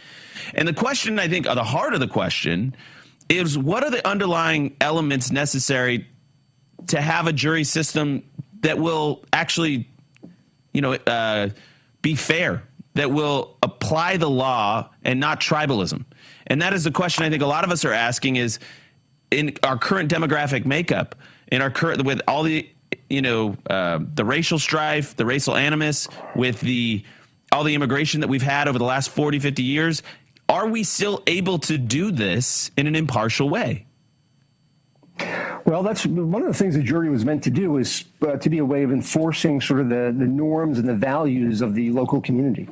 And the question, I think, the heart of the question is, what are the underlying elements necessary to have a jury system that will actually, be fair, that will apply the law and not tribalism? And that is the question I think a lot of us are asking, is in our current demographic makeup, in our current, with all the the racial strife, the racial animus, with all the immigration that we've had over the last 40, 50 years, are we still able to do this in an impartial way? Well, that's one of the things the jury was meant to do, is to be a way of enforcing sort of the norms and the values of the local community.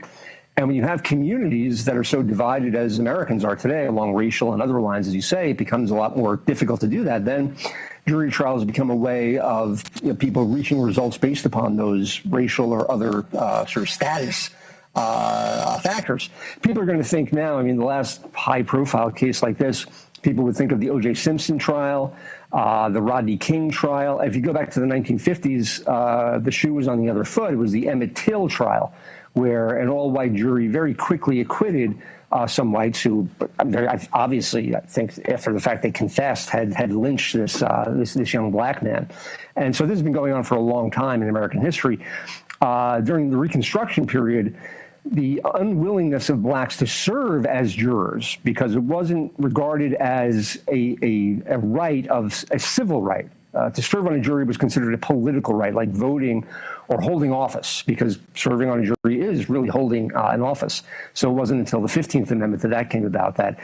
And when you have communities that are so divided as Americans are today, along racial and other lines, as you say, it becomes a lot more difficult to do that. Then jury trials become a way of people reaching results based upon those racial or other sort of status factors. People are going to think now, the last high-profile case like this, people would think of the O.J. Simpson trial, the Rodney King trial. If you go back to the 1950s, the shoe was on the other foot. It was the Emmett Till trial, where an all-white jury very quickly acquitted some whites who, obviously, I think after the fact they confessed, had lynched this young black man. And so this has been going on for a long time in American history. During the Reconstruction period, the unwillingness of blacks to serve as jurors, because it wasn't regarded as a right, of a civil right. To serve on a jury was considered a political right, like voting or holding office, because serving on a jury is really holding an office. So it wasn't until the 15th Amendment that came about, that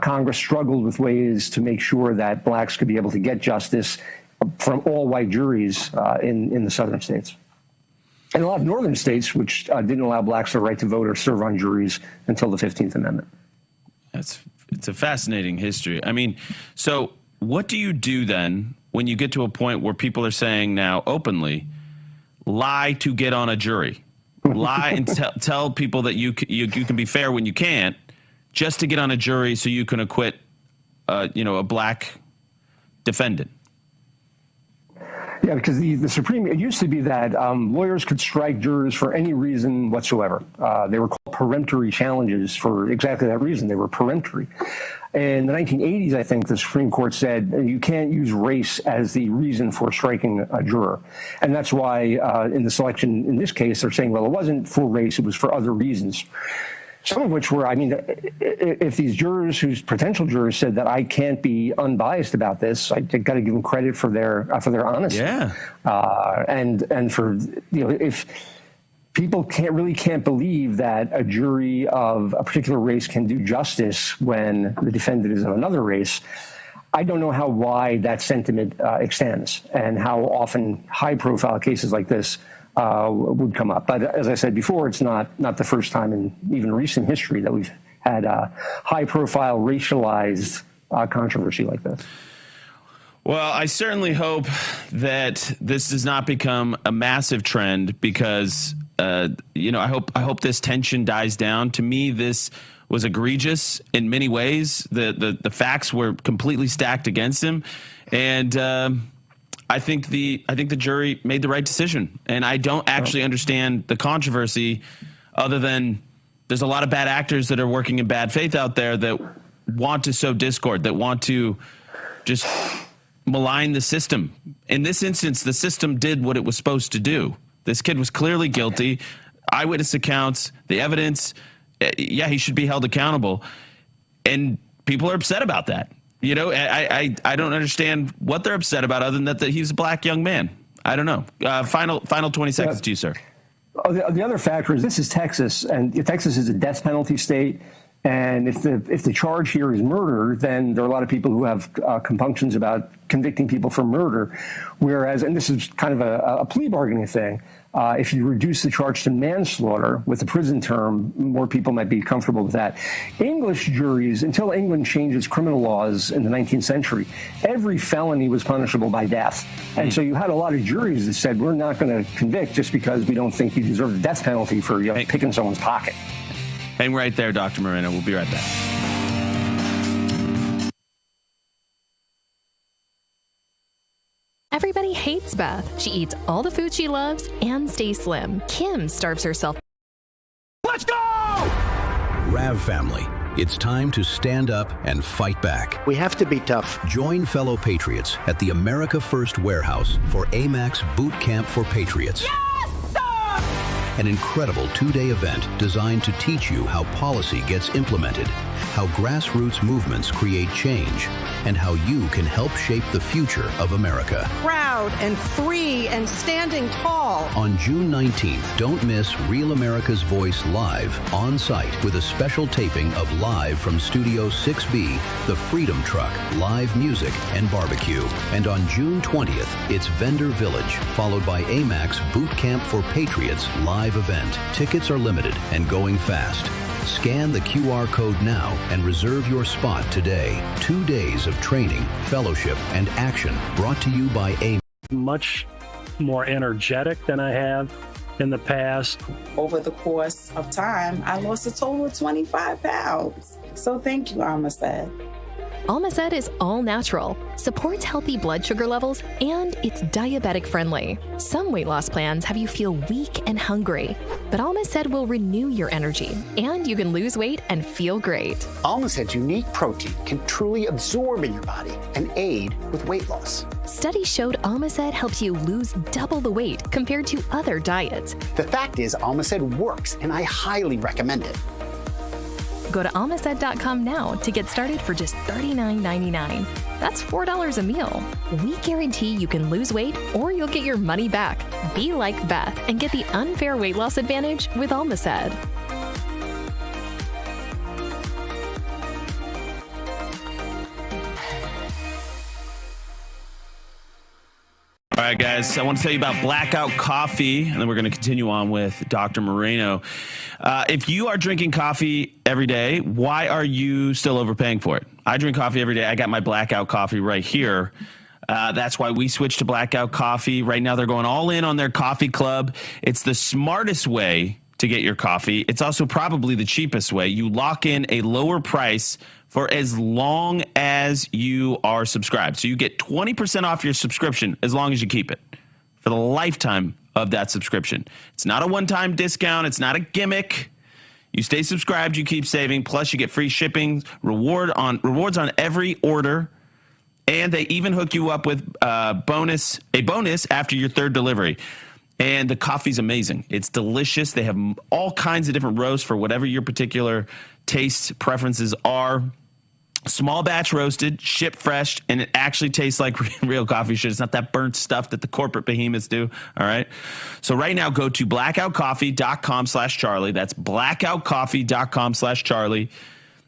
Congress struggled with ways to make sure that blacks could be able to get justice from all white juries in the southern states. And a lot of northern states, which didn't allow blacks the right to vote or serve on juries until the 15th Amendment. It's a fascinating history. So what do you do then when you get to a point where people are saying now openly, lie to get on a jury, lie and tell people that you can be fair when you can't, just to get on a jury so you can acquit, a black defendant. Yeah, because the Supreme, it used to be that lawyers could strike jurors for any reason whatsoever. They were called peremptory challenges for exactly that reason. They were peremptory. In the 1980s, I think the Supreme Court said you can't use race as the reason for striking a juror. And that's why in the selection in this case, they're saying, well, it wasn't for race, it was for other reasons. Some of which were, I mean, if these jurors, whose potential jurors said that I can't be unbiased about this, I got to give them credit for their honesty. Yeah. And for, you know, if people can't believe that a jury of a particular race can do justice when the defendant is of another race, I don't know how wide that sentiment extends and how often high-profile cases like this would come up. But as I said before, it's not the first time in even recent history that we've had high-profile racialized controversy like this. Well, I certainly hope that this does not become a massive trend because, you know, I hope this tension dies down. To me, this was egregious in many ways. The facts were completely stacked against him, and I think the jury made the right decision, and I don't actually understand the controversy other than there's a lot of bad actors that are working in bad faith out there that want to sow discord, that want to just malign the system. In this instance, the system did what it was supposed to do. This kid was clearly guilty. Eyewitness accounts, the evidence, yeah, he should be held accountable. And people are upset about that. You know, I don't understand what they're upset about other than that he's a black young man. I don't know. Final 20 seconds to you, sir. Oh, the other factor is this is Texas, and Texas is a death penalty state. And if the charge here is murder, then there are a lot of people who have compunctions about convicting people for murder. Whereas, and this is kind of a plea bargaining thing, if you reduce the charge to manslaughter with a prison term, more people might be comfortable with that. English juries, until England changed its criminal laws in the 19th century, every felony was punishable by death. And so you had a lot of juries that said, we're not going to convict just because we don't think you deserve the death penalty for picking someone's pocket. Hang right there, Dr. Moreno. We'll be right back. Everybody hates Beth. She eats all the food she loves and stays slim. Kim starves herself. Let's go! Rav family, it's time to stand up and fight back. We have to be tough. Join fellow patriots at the America First Warehouse for AMAC's Boot Camp for Patriots. Yes, sir! An incredible 2-day event designed to teach you how policy gets implemented, how grassroots movements create change, and how you can help shape the future of America. Proud and free and standing tall. On June 19th, don't miss Real America's Voice live on site with a special taping of Live from Studio 6B, The Freedom Truck, live music and barbecue. And on June 20th, it's Vendor Village, followed by AMAC's Boot Camp for Patriots live event. Tickets are limited and going fast. Scan the QR code now and reserve your spot today. 2 days of training, fellowship, and action brought to you by AMAC. Much more energetic than I have in the past. Over the course of time, I lost a total of 25 pounds. So thank you, Amistad. Almacet is all natural, supports healthy blood sugar levels, and it's diabetic friendly. Some weight loss plans have you feel weak and hungry, but Almacet will renew your energy, and you can lose weight and feel great. Almacet's unique protein can truly absorb in your body and aid with weight loss. Studies showed Almacet helps you lose double the weight compared to other diets. The fact is, Almacet works, and I highly recommend it. Go to almacet.com now to get started for just $39.99. That's $4 a meal. We guarantee you can lose weight or you'll get your money back. Be like Beth and get the unfair weight loss advantage with Almacet. All right, guys, I want to tell you about Blackout Coffee, and then we're going to continue on with Dr. Moreno. If you are drinking coffee every day, why are you still overpaying for it? I drink coffee every day. I got my Blackout Coffee right here. That's why we switched to Blackout Coffee. Right now, they're going all in on their coffee club. It's the smartest way to get your coffee. It's also probably the cheapest way. You lock in a lower price for as long as you are subscribed. So you get 20% off your subscription as long as you keep it for the lifetime of that subscription. It's not a one-time discount. It's not a gimmick. You stay subscribed, you keep saving, plus you get free shipping, rewards on every order, and they even hook you up with a bonus after your third delivery. And the coffee's amazing. It's delicious. They have all kinds of different roasts for whatever your particular taste preferences are. Small batch roasted, shipped fresh, and it actually tastes like real coffee should. It's not that burnt stuff that the corporate behemoths do. All right. So right now, go to blackoutcoffee.com/Charlie. That's blackoutcoffee.com/Charlie.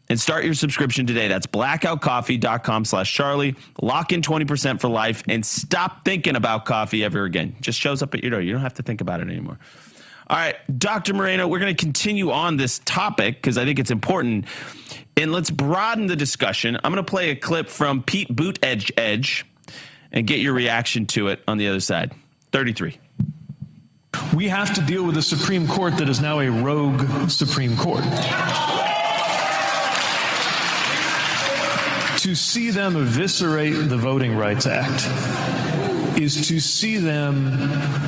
And start your subscription today. That's blackoutcoffee.com/Charlie. Lock in 20% for life and stop thinking about coffee ever again. Just shows up at your door. You don't have to think about it anymore. All right, Dr. Moreno, we're going to continue on this topic because I think it's important. And let's broaden the discussion. I'm going to play a clip from Pete Buttigieg and get your reaction to it on the other side. 33. We have to deal with a Supreme Court that is now a rogue Supreme Court. To see them eviscerate the Voting Rights Act is to see them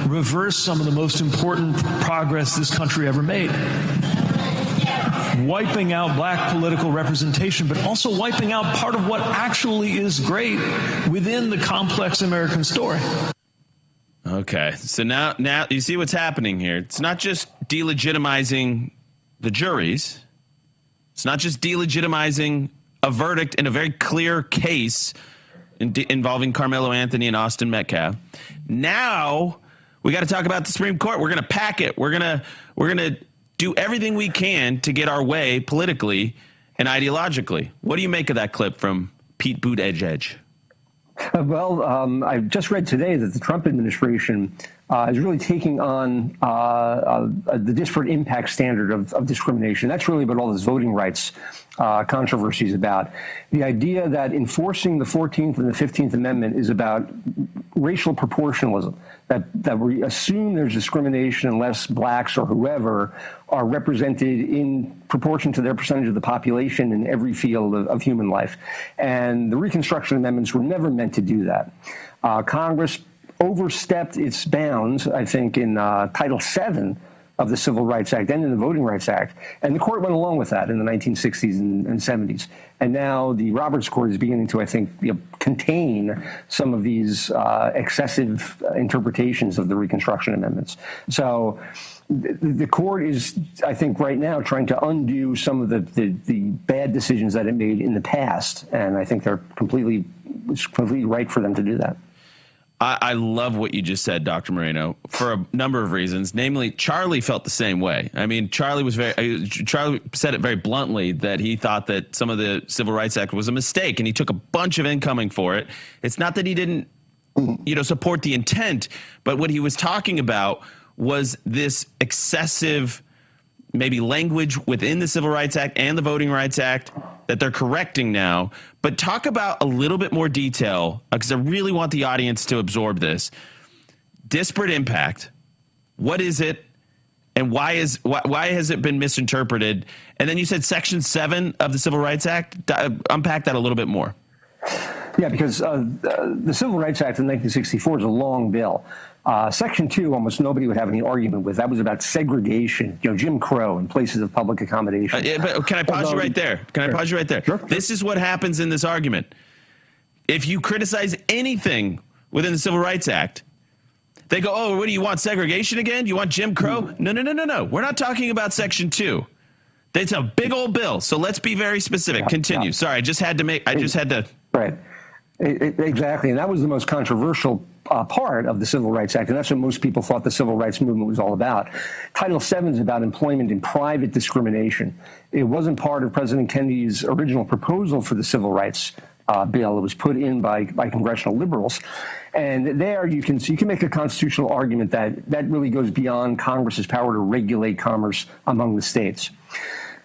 reverse some of the most important progress this country ever made. Wiping out black political representation, but also wiping out part of what actually is great within the complex American story. Okay, so now you see what's happening here. It's not just delegitimizing the juries. It's not just delegitimizing a verdict in a very clear case involving Carmelo Anthony and Austin Metcalf. Now we got to talk about the Supreme Court. We're going to pack it. We're going to do everything we can to get our way politically and ideologically. What do you make of that clip from Pete Buttigieg? Well, I just read today that the Trump administration is really taking on the disparate impact standard of discrimination. That's really what all this voting rights controversy is about. The idea that enforcing the 14th and the 15th Amendment is about racial proportionalism, that we assume there's discrimination unless blacks or whoever are represented in proportion to their percentage of the population in every field of human life. And the Reconstruction Amendments were never meant to do that. Congress overstepped its bounds, I think, in Title VII of the Civil Rights Act and in the Voting Rights Act. And the court went along with that in the 1960s and 70s. And now the Roberts Court is beginning to, I think, contain some of these excessive interpretations of the Reconstruction Amendments. So the court is, I think, right now trying to undo some of the bad decisions that it made in the past. And I think it's completely right for them to do that. I love what you just said, Dr. Moreno, for a number of reasons. Namely, Charlie felt the same way. I mean, Charlie said it very bluntly that he thought that some of the Civil Rights Act was a mistake, and he took a bunch of incoming for it. It's not that he didn't, support the intent, but what he was talking about was this excessive, maybe language within the Civil Rights Act and the Voting Rights Act that they're correcting now. But talk about a little bit more detail, because I really want the audience to absorb this. Disparate impact. What is it? And why has it been misinterpreted? And then you said Section 7 of the Civil Rights Act. Unpack that a little bit more. Yeah, because the Civil Rights Act of 1964 is a long bill. Section 2, almost nobody would have any argument with. That was about segregation, Jim Crow in places of public accommodation. But can I pause you right there? Sure. This is what happens in this argument. If you criticize anything within the Civil Rights Act, they go, oh, what do you want, segregation again? Do you want Jim Crow? No. We're not talking about Section 2. It's a big old bill. So let's be very specific. Continue. Sorry, I just had to. Right. Exactly. And that was the most controversial part of the Civil Rights Act. And that's what most people thought the civil rights movement was all about. Title VII is about employment in private discrimination. It wasn't part of President Kennedy's original proposal for the civil rights bill. It was put in by congressional liberals. And there you can make a constitutional argument that really goes beyond Congress's power to regulate commerce among the states.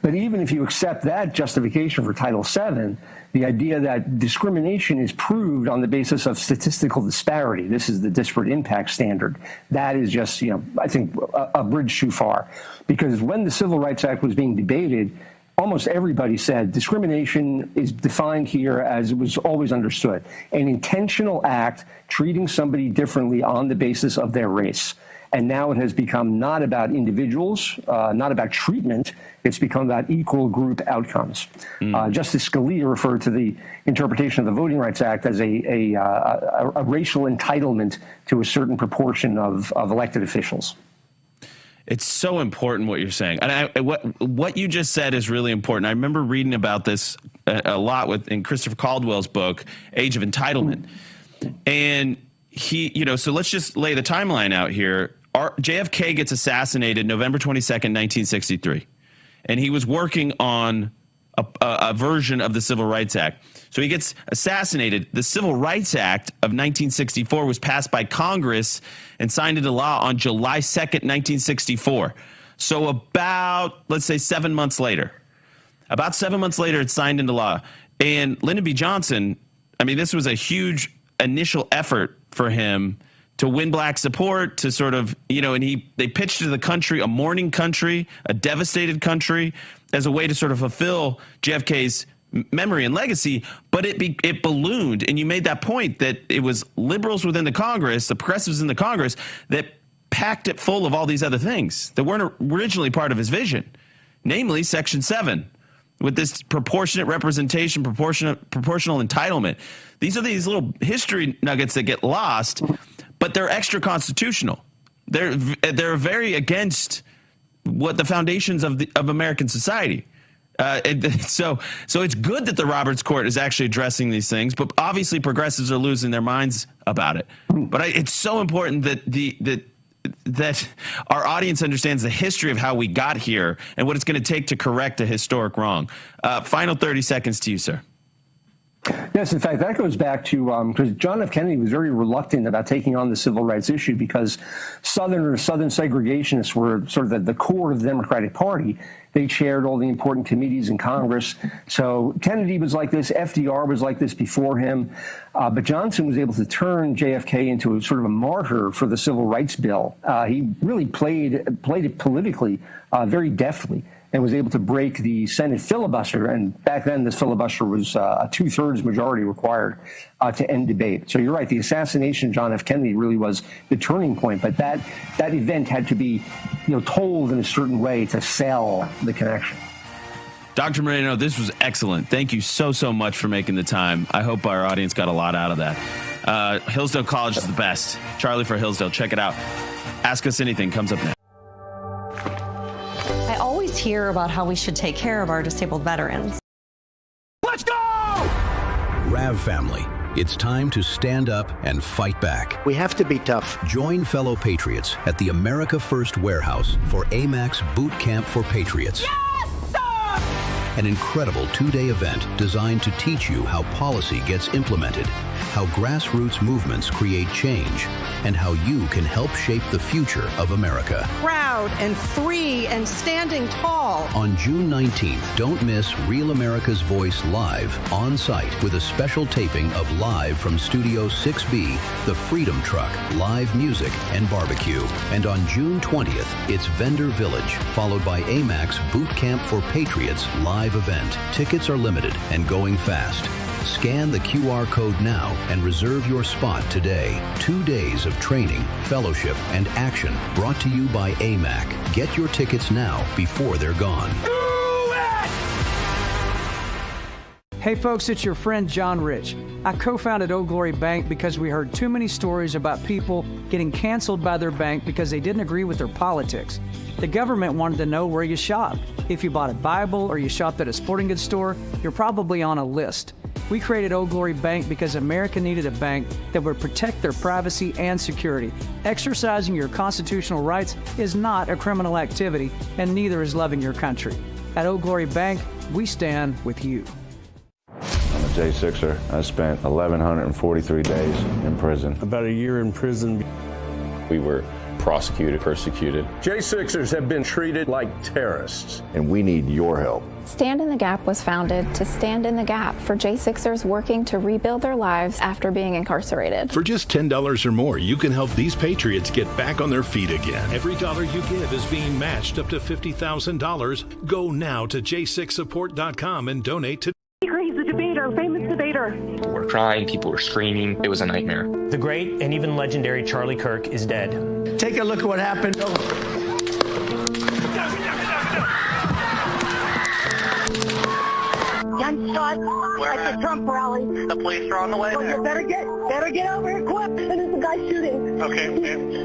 But even if you accept that justification for Title VII, the idea that discrimination is proved on the basis of statistical disparity, this is the disparate impact standard, that is just, I think, a bridge too far. Because when the Civil Rights Act was being debated, almost everybody said discrimination is defined here as it was always understood, an intentional act treating somebody differently on the basis of their race. And now it has become not about individuals, not about treatment. It's become about equal group outcomes. Justice Scalia referred to the interpretation of the Voting Rights Act as a racial entitlement to a certain proportion of elected officials. It's so important what you're saying. And what you just said is really important. I remember reading about this a lot in Christopher Caldwell's book, Age of Entitlement. And so let's just lay the timeline out here. JFK gets assassinated November 22nd, 1963. And he was working on a version of the Civil Rights Act. So he gets assassinated. The Civil Rights Act of 1964 was passed by Congress and signed into law on July 2nd, 1964. So about, let's say, 7 months later. About 7 months later, it's signed into law. And Lyndon B. Johnson, I mean, this was a huge initial effort for him to win black support, to sort of, and they pitched to the country a mourning country, a devastated country, as a way to sort of fulfill JFK's memory and legacy. But it ballooned, and you made that point that it was liberals within the Congress, the progressives in the Congress, that packed it full of all these other things that weren't originally part of his vision, namely Section 7. With this proportionate representation, proportional entitlement. These are these little history nuggets that get lost, but they're extra constitutional. They're very against what the foundations of American society. So it's good that the Roberts Court is actually addressing these things, but obviously progressives are losing their minds about it. But it's so important that our audience understands the history of how we got here and what it's going to take to correct a historic wrong. Final 30 seconds to you, sir. Yes, in fact, that goes back to because John F. Kennedy was very reluctant about taking on the civil rights issue because Southern segregationists were sort of the core of the Democratic Party. They chaired all the important committees in Congress. So Kennedy was like this. FDR was like this before him. But Johnson was able to turn JFK into a sort of a martyr for the Civil Rights Bill. He really played it politically very deftly, and was able to break the Senate filibuster. And back then, this filibuster was a 2/3 majority required to end debate. So you're right, the assassination of John F. Kennedy really was the turning point. But that event had to be, told in a certain way to sell the connection. Dr. Moreno, this was excellent. Thank you so much for making the time. I hope our audience got a lot out of that. Hillsdale College is the best. Charlie for Hillsdale. Check it out. Ask Us Anything comes up next. Hear about how we should take care of our disabled veterans. Let's go! Rav family, it's time to stand up and fight back. We have to be tough. Join fellow patriots at the America First Warehouse for AMAC's Boot Camp for Patriots. Yes, sir! An incredible 2-day event designed to teach you how policy gets implemented, how grassroots movements create change, and how you can help shape the future of America. Proud and free and standing tall. On June 19th, don't miss Real America's Voice live on site with a special taping of Live from Studio 6B, The Freedom Truck, live music and barbecue. And on June 20th, it's Vendor Village, followed by AMAC's Boot Camp for Patriots live event. Tickets are limited and going fast. Scan the QR code now and reserve your spot today. 2 days of training, fellowship, and action brought to you by AMAC. Get your tickets now before they're gone. Hey folks, it's your friend John Rich. I co-founded Old Glory Bank because we heard too many stories about people getting canceled by their bank because they didn't agree with their politics. The government wanted to know where you shopped. If you bought a Bible or you shopped at a sporting goods store, you're probably on a list. We created Old Glory Bank because America needed a bank that would protect their privacy and security. Exercising your constitutional rights is not a criminal activity, and neither is loving your country. At Old Glory Bank, we stand with you. I'm a J6er. I spent 1,143 days in prison. About a year in prison. We were prosecuted, persecuted. J6ers have been treated like terrorists. And we need your help. Stand in the Gap was founded to stand in the gap for J6ers working to rebuild their lives after being incarcerated. For just $10 or more, you can help these patriots get back on their feet again. Every dollar you give is being matched up to $50,000. Go now to j6support.com and donate to. He's a debater, famous debater. People were crying, people were screaming. It was a nightmare. The great and even legendary Charlie Kirk is dead. Take a look at what happened. Gunshot at the Trump rally. The police are on the way there. You better get over here quick. There's a guy shooting. Okay.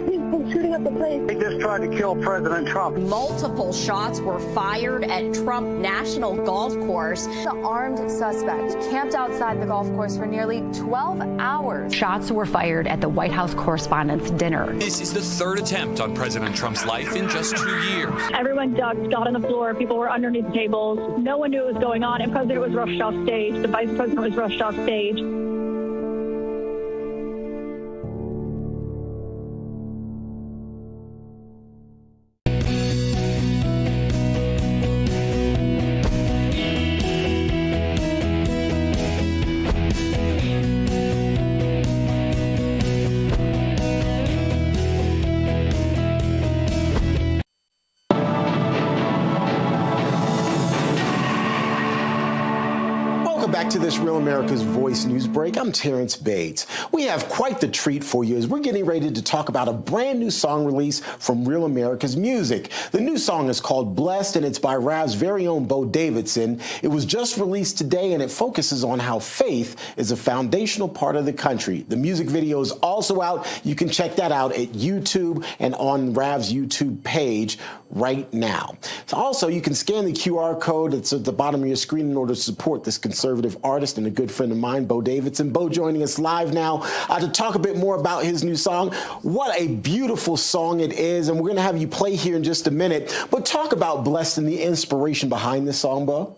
He's been shooting up the place. They just tried to kill President Trump. Multiple shots were fired at Trump National Golf Course. The armed suspect camped outside the golf course for nearly 12 hours. Shots were fired at the White House Correspondents' Dinner. This is the third attempt on President Trump's life in just 2 years. Everyone ducked, got on the floor. People were underneath tables. No one knew what was going on, and President was rushed off stage. The vice president was rushed off stage. Back to this Real America's Voice news break. I'm Terrence Bates. We have quite the treat for you as we're getting ready to talk about a brand new song release from Real America's Music. The new song is called Blessed, and it's by Rav's very own Bo Davidson. It was just released today, and it focuses on how faith is a foundational part of the country. The music video is also out. You can check that out at YouTube and on Rav's YouTube page right now. So also, you can scan the QR code that's at the bottom of your screen in order to support this conservative artist and a good friend of mine, Bo Davidson. Bo joining us live now to talk a bit more about his new song. What a beautiful song it is, and we're going to have you play here in just a minute. But talk about Blessed and the inspiration behind this song, Bo.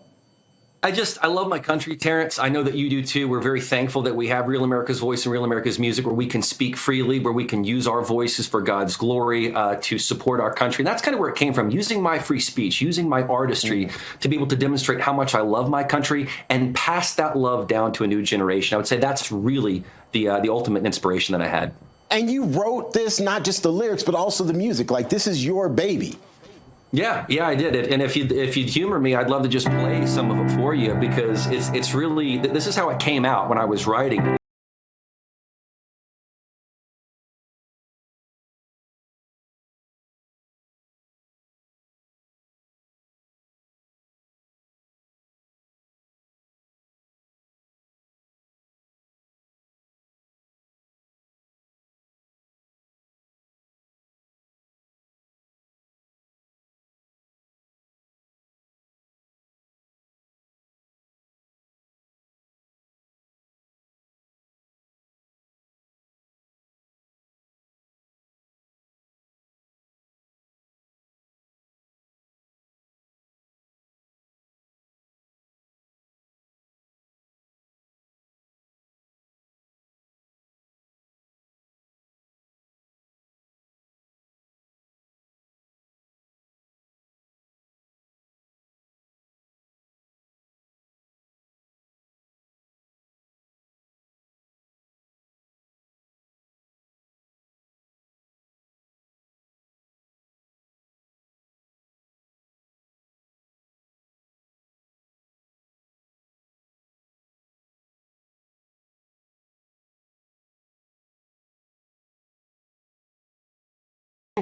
I love my country, Terrence. I know that you do too. We're very thankful that we have Real America's Voice and Real America's Music, where we can speak freely, where we can use our voices for God's glory to support our country. And that's kind of where it came from, using my free speech, using my artistry to be able to demonstrate how much I love my country and pass that love down to a new generation. I would say that's really the ultimate inspiration that I had. And you wrote this, not just the lyrics, but also the music. Like, this is your baby. Yeah, I did it. And if you'd humor me, I'd love to just play some of it for you, because it's really, this is how it came out when I was writing it.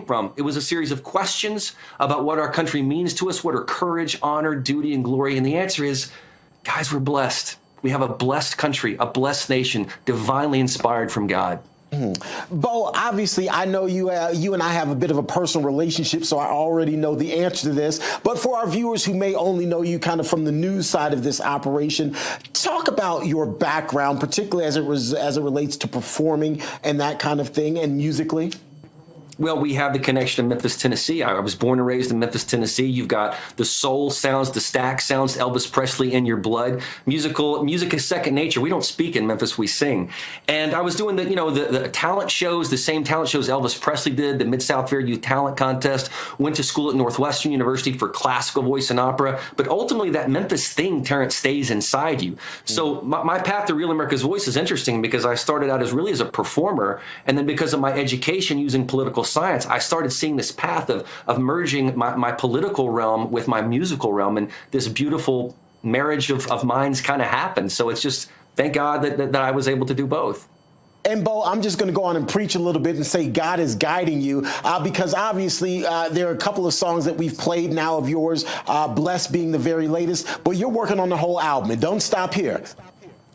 From. It was a series of questions about what our country means to us, what are courage, honor, duty, and glory. And the answer is, guys, we're blessed. We have a blessed country, a blessed nation, divinely inspired from God. Bo, obviously, I know you and I have a bit of a personal relationship, so I already know the answer to this. But for our viewers who may only know you kind of from the news side of this operation, talk about your background, particularly as it relates to performing and that kind of thing, and musically. Well, we have the connection to Memphis, Tennessee. I was born and raised in Memphis, Tennessee. You've got the soul sounds, the stack sounds, Elvis Presley in your blood. Music is second nature. We don't speak in Memphis, we sing. And I was doing the talent shows, the same talent shows Elvis Presley did, the Mid-South Fair Youth Talent Contest, went to school at Northwestern University for classical voice and opera. But ultimately, that Memphis thing, Terrence, stays inside you. So my path to Real America's Voice is interesting because I started out as a performer. And then because of my education using political science, I started seeing this path of merging my political realm with my musical realm, and this beautiful marriage of minds kind of happened. So it's just, thank God that I was able to do both. And Bo, I'm just going to go on and preach a little bit and say God is guiding you because obviously there are a couple of songs that we've played now of yours, Blessed being the very latest, but you're working on the whole album, and don't stop here.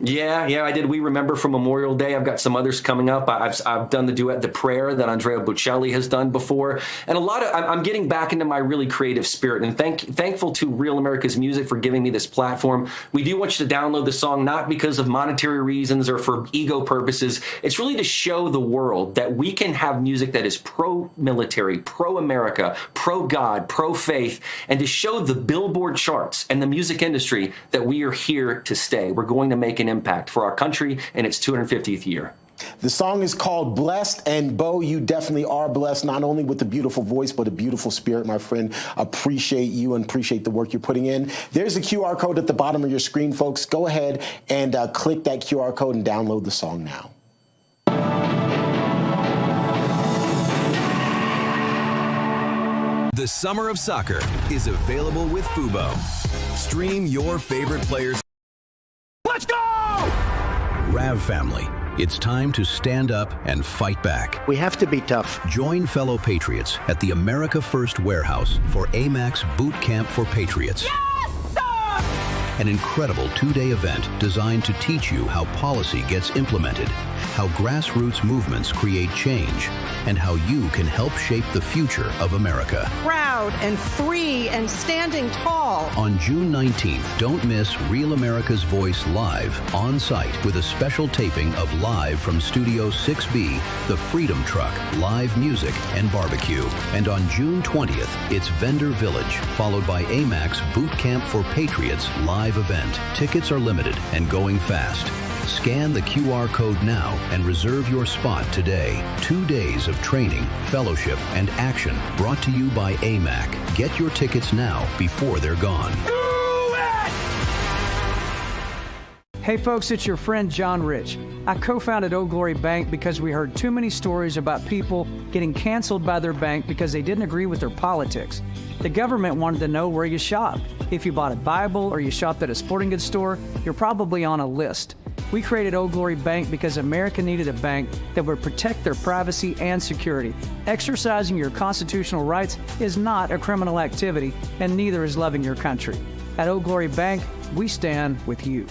Yeah, I did. We Remember from Memorial Day. I've got some others coming up. I've done the duet, The Prayer, that Andrea Bocelli has done before. And I'm getting back into my really creative spirit, and thankful to Real America's Music for giving me this platform. We do want you to download the song, not because of monetary reasons or for ego purposes. It's really to show the world that we can have music that is pro-military, pro-America, pro-God, pro-faith, and to show the Billboard charts and the music industry that we are here to stay. We're going to make an impact for our country in its 250th year. The song is called Blessed, and Bo, you definitely are blessed, not only with a beautiful voice, but a beautiful spirit, my friend. Appreciate you and appreciate the work you're putting in. There's a QR code at the bottom of your screen, folks. Go ahead and click that QR code and download the song now. The Summer of Soccer is available with Fubo. Stream your favorite players. Let's go! Rav family, it's time to stand up and fight back. We have to be tough. Join fellow patriots at the America First Warehouse for AMAC's Boot Camp for Patriots. Yes, sir! An incredible 2-day event designed to teach you how policy gets implemented, how grassroots movements create change, and how you can help shape the future of America. Proud and free and standing tall. On June 19th, don't miss Real America's Voice live on site with a special taping of Live from Studio 6B, The Freedom Truck, live music and barbecue. And on June 20th, it's Vendor Village, followed by AMAC's Boot Camp for Patriots live event. Tickets are limited and going fast. Scan the QR code now and reserve your spot today. 2 days of training, fellowship, and action brought to you by AMAC. Get your tickets now before they're gone. Hey folks, it's your friend John Rich. I co-founded Old Glory Bank because we heard too many stories about people getting canceled by their bank because they didn't agree with their politics. The government wanted to know where you shopped. If you bought a Bible or you shopped at a sporting goods store, you're probably on a list. We created Old Glory Bank because America needed a bank that would protect their privacy and security. Exercising your constitutional rights is not a criminal activity, and neither is loving your country. At Old Glory Bank, we stand with you.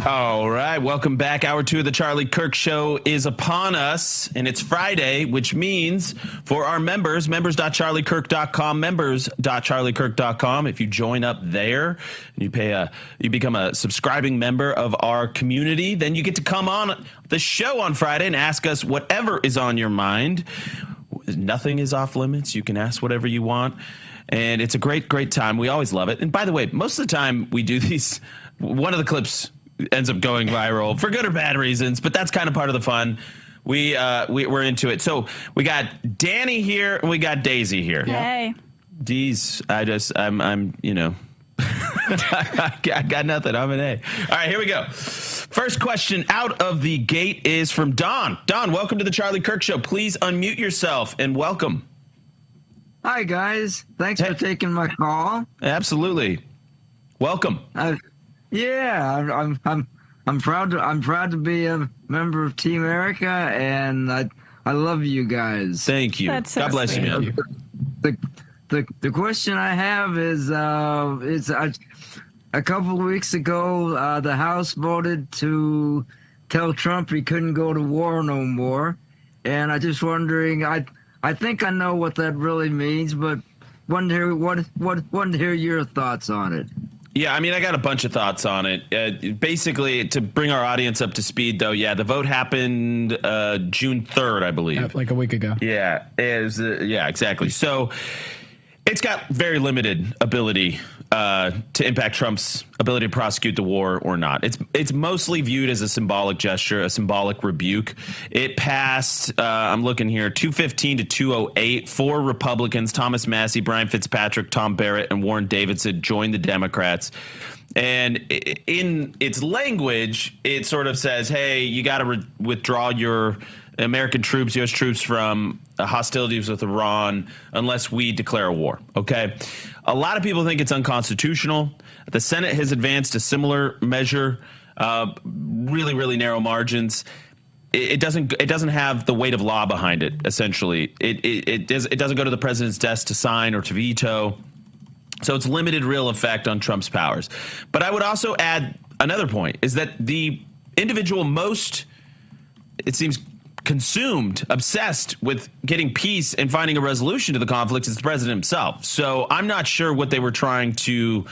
All right, welcome back. Hour 2 of the Charlie Kirk Show is upon us, and it's Friday, which means for our members, members.charliekirk.com, members.charliekirk.com. If you join up there and you become a subscribing member of our community, then you get to come on the show on Friday and ask us whatever is on your mind. Nothing is off limits. You can ask whatever you want, and it's a great, great time. We always love it. And by the way, most of the time we do these, one of the clips ends up going viral for good or bad reasons, but that's kind of part of the fun. We're into it. So we got Danny here and we got Daisy here. Hey. D's, I'm you know, I got nothing. I'm an A. All right, here we go. First question out of the gate is from Don. Don, welcome to the Charlie Kirk Show. Please unmute yourself and welcome. Hi, guys. Thanks for taking my call. Absolutely. Welcome. Yeah, I'm proud to be a member of Team America, and I love you guys. Thank you. That's so God bless sweet. you, man. The question I have is a couple of weeks ago the House voted to tell Trump he couldn't go to war no more, and I just wondering, I think I know what that really means, but wanted to hear your thoughts on it. Yeah, I mean, I got a bunch of thoughts on it. Basically, to bring our audience up to speed, though, the vote happened June 3rd, I believe. Like a week ago. Yeah, exactly. So it's got very limited ability to impact Trump's ability to prosecute the war or not. It's mostly viewed as a symbolic gesture, a symbolic rebuke. It passed, I'm looking here, 215 to 208. 4 Republicans, Thomas Massey, Brian Fitzpatrick, Tom Barrett, and Warren Davidson, joined the Democrats. And in its language, it sort of says, hey, you got to withdraw your American troops, U.S. troops from hostilities with Iran unless we declare a war. Okay. A lot of people think it's unconstitutional. The Senate has advanced a similar measure, really, really narrow margins. It doesn't have the weight of law behind it. Essentially, it doesn't go to the president's desk to sign or to veto. So it's limited real effect on Trump's powers. But I would also add another point is that the individual most, it seems, consumed, obsessed with getting peace and finding a resolution to the conflicts is the president himself. So I'm not sure what they were trying to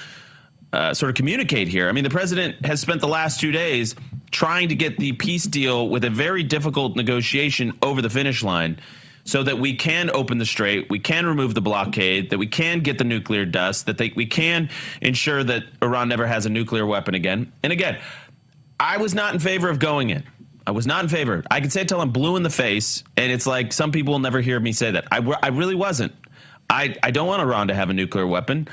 sort of communicate here. I mean, the president has spent the last 2 days trying to get the peace deal with a very difficult negotiation over the finish line so that we can open the strait, we can remove the blockade, that we can get the nuclear dust, that we can ensure that Iran never has a nuclear weapon again. And again, I was not in favor of going in. I was not in favor. I can say it till I'm blue in the face, and it's like some people will never hear me say that. I really wasn't. I don't want Iran to have a nuclear weapon,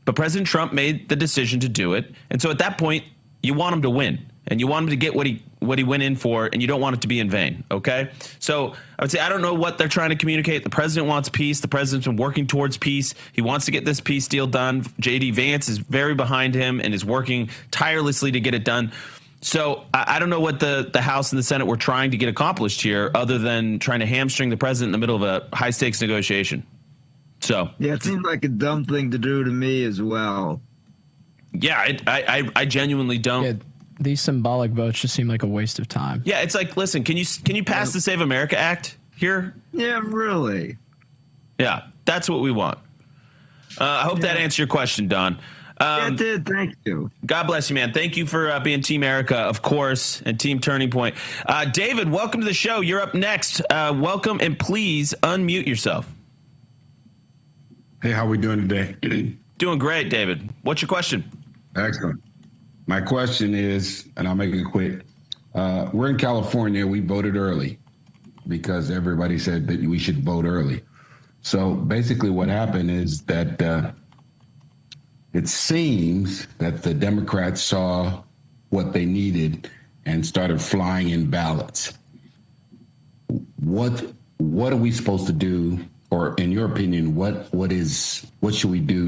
but President Trump made the decision to do it. And so at that point, you want him to win, and you want him to get what he went in for, and you don't want it to be in vain, okay? So I would say I don't know what they're trying to communicate. The president wants peace. The president's been working towards peace. He wants to get this peace deal done. J.D. Vance is very behind him and is working tirelessly to get it done. So I don't know what the House and the Senate were trying to get accomplished here other than trying to hamstring the president in the middle of a high-stakes negotiation. So yeah, it seems like a dumb thing to do to me as well. Yeah, I genuinely don't. Yeah, these symbolic votes just seem like a waste of time. Yeah, it's like, listen, can you pass the Save America Act here? Yeah, really. Yeah, that's what we want. I hope that answered your question, Don. It did. Thank you. God bless you, man. Thank you for being Team Erica, of course, and Team Turning Point. David, welcome to the show. You're up next. Welcome, and please unmute yourself. Hey, how we doing today? Doing great, David. What's your question? Excellent. My question is, and I'll make it quick. We're in California. We voted early because everybody said that we should vote early. So basically what happened is that it seems that the Democrats saw what they needed and started flying in ballots. What are we supposed to do, or in your opinion, what should we do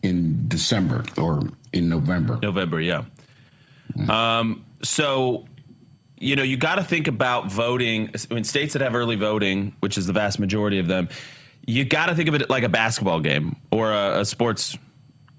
in December or in November? November, yeah. So, you got to think about voting in states that have early voting, which is the vast majority of them. You got to think of it like a basketball game or a sports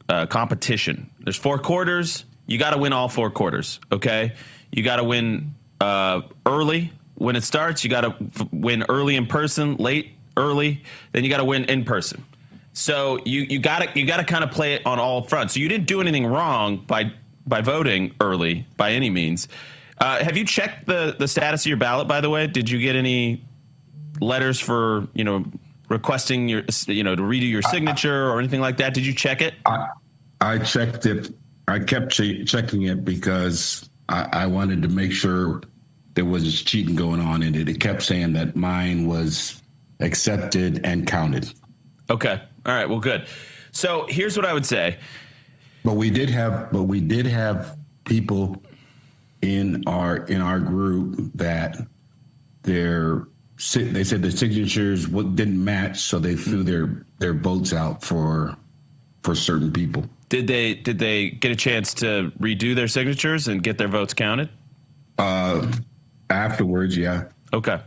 competition. There's 4 quarters. You got to win all 4 quarters. Okay. You got to win early when it starts. You got to win early in person, late early. Then you got to win in person. So you got to kind of play it on all fronts. So you didn't do anything wrong by voting early by any means. Have you checked the status of your ballot, by the way? Did you get any letters for, requesting your, to redo your signature or anything like that? Did you check it? I checked it. I kept checking it because I wanted to make sure there was cheating going on in it. It kept saying that mine was accepted and counted. Okay. All right. Well, good. So here's what I would say. But we did have people in our group that they said the signatures didn't match, so they threw their votes out for certain people. Did they get a chance to redo their signatures and get their votes counted? Afterwards, yeah. Okay.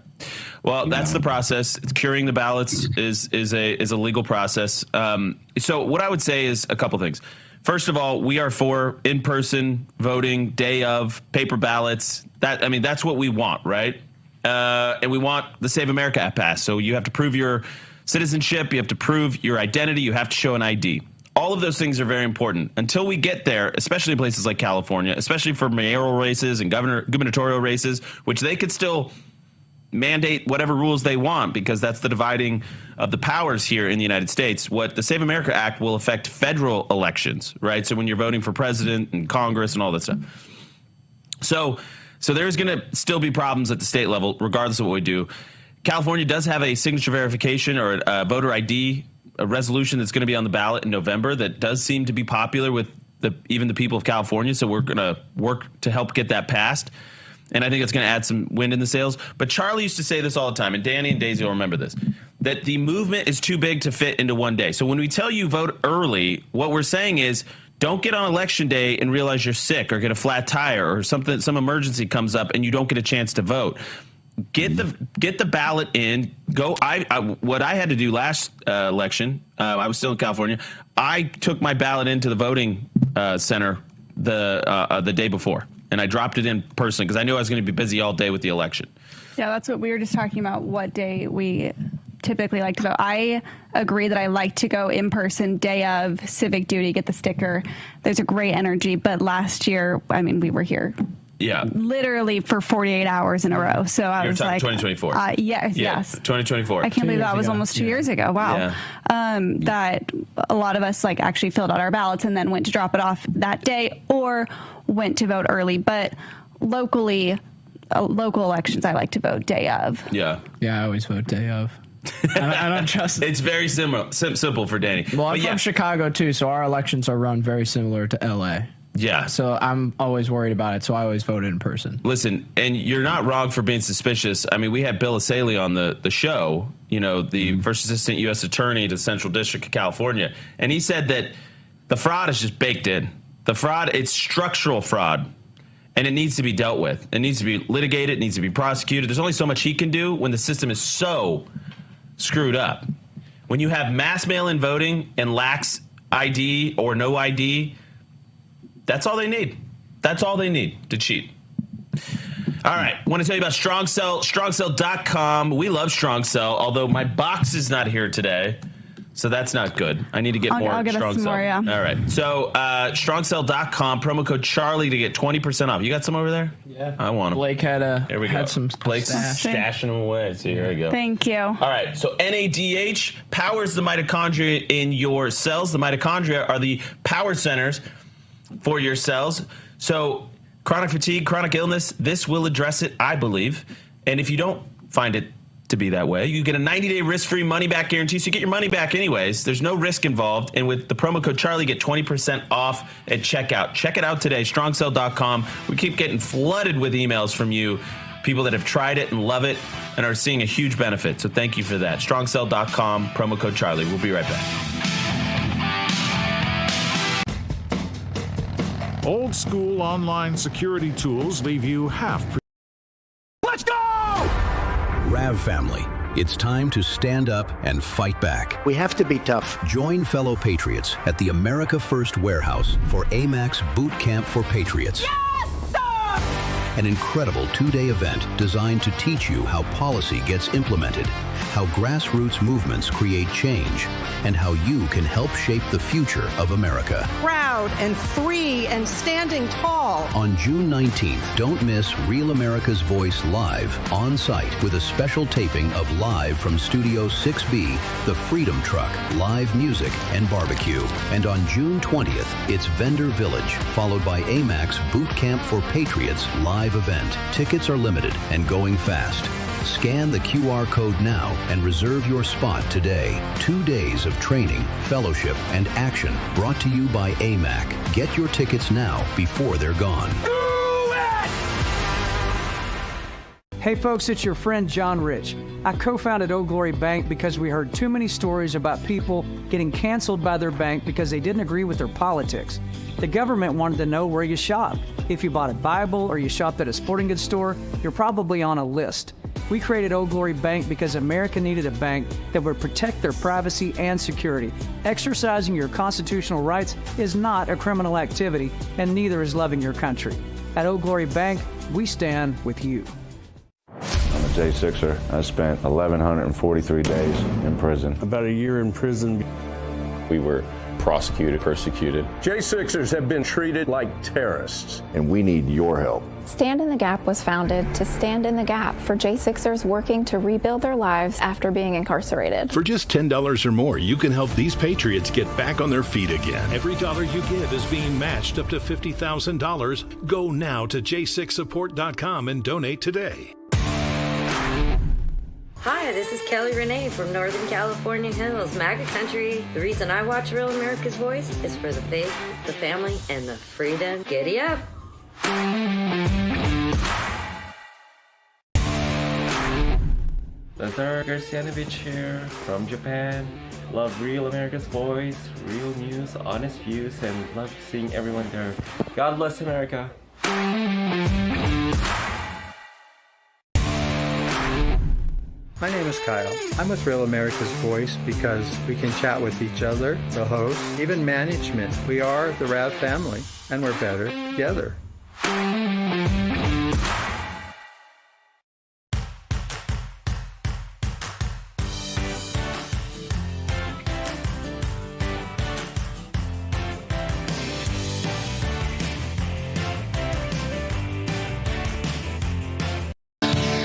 Well, that's the process. Curing the ballots is a legal process. So what I would say is a couple things. First of all, we are for in-person voting, day of, paper ballots. That's what we want, right? And we want the Save America app passed. So you have to prove your citizenship. You have to prove your identity. You have to show an ID. All of those things are very important. Until we get there, especially in places like California, especially for mayoral races and gubernatorial races, which they could still mandate whatever rules they want because that's the dividing of the powers here in the United States. What the Save America Act will affect federal elections, right? So when you're voting for president and Congress and all that stuff. So there's going to still be problems at the state level, regardless of what we do. California does have a signature verification or a voter ID a resolution that's going to be on the ballot in November that does seem to be popular with even the people of California. So we're going to work to help get that passed. And I think it's going to add some wind in the sails. But Charlie used to say this all the time, and Danny and Daisy will remember this, that the movement is too big to fit into one day. So when we tell you vote early, what we're saying is don't get on election day and realize you're sick or get a flat tire or something, some emergency comes up and you don't get a chance to vote. Get the ballot in. Go. What I had to do last election, I was still in California. I took my ballot into the voting center the day before, and I dropped it in personally because I knew I was going to be busy all day with the election. Yeah, that's what we were just talking about. What day we typically like to vote. I agree that I like to go in person, day of, civic duty, get the sticker. There's a great energy. But last year, I mean, we were here. Yeah, literally for 48 hours in a row. So I was like, 2024. Yes. 2024. I can't believe that was almost 2 years ago. Wow. Yeah. That a lot of us actually filled out our ballots and then went to drop it off that day or went to vote early. But locally, local elections, I like to vote day of. Yeah, I always vote day of. I don't trust it. It's very simple for Danny. Well, I'm from Chicago too, so our elections are run very similar to LA. Yeah. So I'm always worried about it, so I always vote in person. Listen, and you're not wrong for being suspicious. I mean, we had Bill Asaley on the show, the first assistant U.S. attorney to the Central District of California, and he said that the fraud is just baked in. The fraud, it's structural fraud, and it needs to be dealt with. It needs to be litigated. It needs to be prosecuted. There's only so much he can do when the system is so screwed up. When you have mass mail-in voting and lacks ID or no ID, that's all they need. That's all they need to cheat. All right. I want to tell you about Strong Cell, strongcell.com. We love Strong Cell, although my box is not here today, so that's not good. I need to get more I'll get Strong us some Cell. more, yeah. All right. So strongcell.com, promo code Charlie to get 20% off. You got some over there? Yeah. I want them. Blake Here we had go. some Blake's stashing them away. So here we go. Thank you. All right. So NADH powers the mitochondria in your cells. The mitochondria are the power centers for your cells. So chronic fatigue, chronic illness, this will address it, I believe. And if you don't find it to be that way, you get a 90-day risk-free money-back guarantee. So you get your money back anyways. There's no risk involved. And with the promo code Charlie, get 20% off at checkout. Check it out today, strongcell.com. We keep getting flooded with emails from you, people that have tried it and love it and are seeing a huge benefit. So thank you for that. Strongcell.com, promo code Charlie. We'll be right back. Old school online security tools leave you half. Let's go! Rav family, it's time to stand up and fight back. We have to be tough. Join fellow patriots at the America First Warehouse for AMAC's Boot Camp for Patriots. Yes, sir! An incredible 2-day event designed to teach you how policy gets implemented, how grassroots movements create change, and how you can help shape the future of America. Proud and free and standing tall. On June 19th, don't miss Real America's Voice live on site with a special taping of Live from Studio 6B, The Freedom Truck, live music and barbecue. And on June 20th, it's Vendor Village, followed by AMAC's Boot Camp for Patriots live event. Tickets are limited and going fast. Scan the QR code now and reserve your spot today. 2 days of training, fellowship, and action brought to you by AMAC. Get your tickets now before they're gone. Hey folks, it's your friend John Rich. I co-founded Old Glory Bank because we heard too many stories about people getting canceled by their bank because they didn't agree with their politics. The government wanted to know where you shop. If you bought a Bible or you shopped at a sporting goods store, you're probably on a list. We created Old Glory Bank because America needed a bank that would protect their privacy and security. Exercising your constitutional rights is not a criminal activity, and neither is loving your country. At Old Glory Bank, we stand with you. I'm a J6er. I spent 1,143 days in prison. About a year in prison. We were prosecuted, persecuted. J6ers have been treated like terrorists. And we need your help. Stand in the Gap was founded to stand in the gap for J6ers working to rebuild their lives after being incarcerated. For just $10 or more, you can help these patriots get back on their feet again. Every dollar you give is being matched up to $50,000. Go now to j6support.com and donate today. Hi, this is Kelly Renee from Northern California Hills, MAGA country. The reason I watch Real America's Voice is for the faith, the family, and the freedom. Giddy up! Lazar Garcianovich here from Japan. Love Real America's Voice, real news, honest views, and love seeing everyone there. God bless America. My name is Kyle. I'm with Real America's Voice because we can chat with each other, the hosts, even management. We are the RAV family, and we're better together.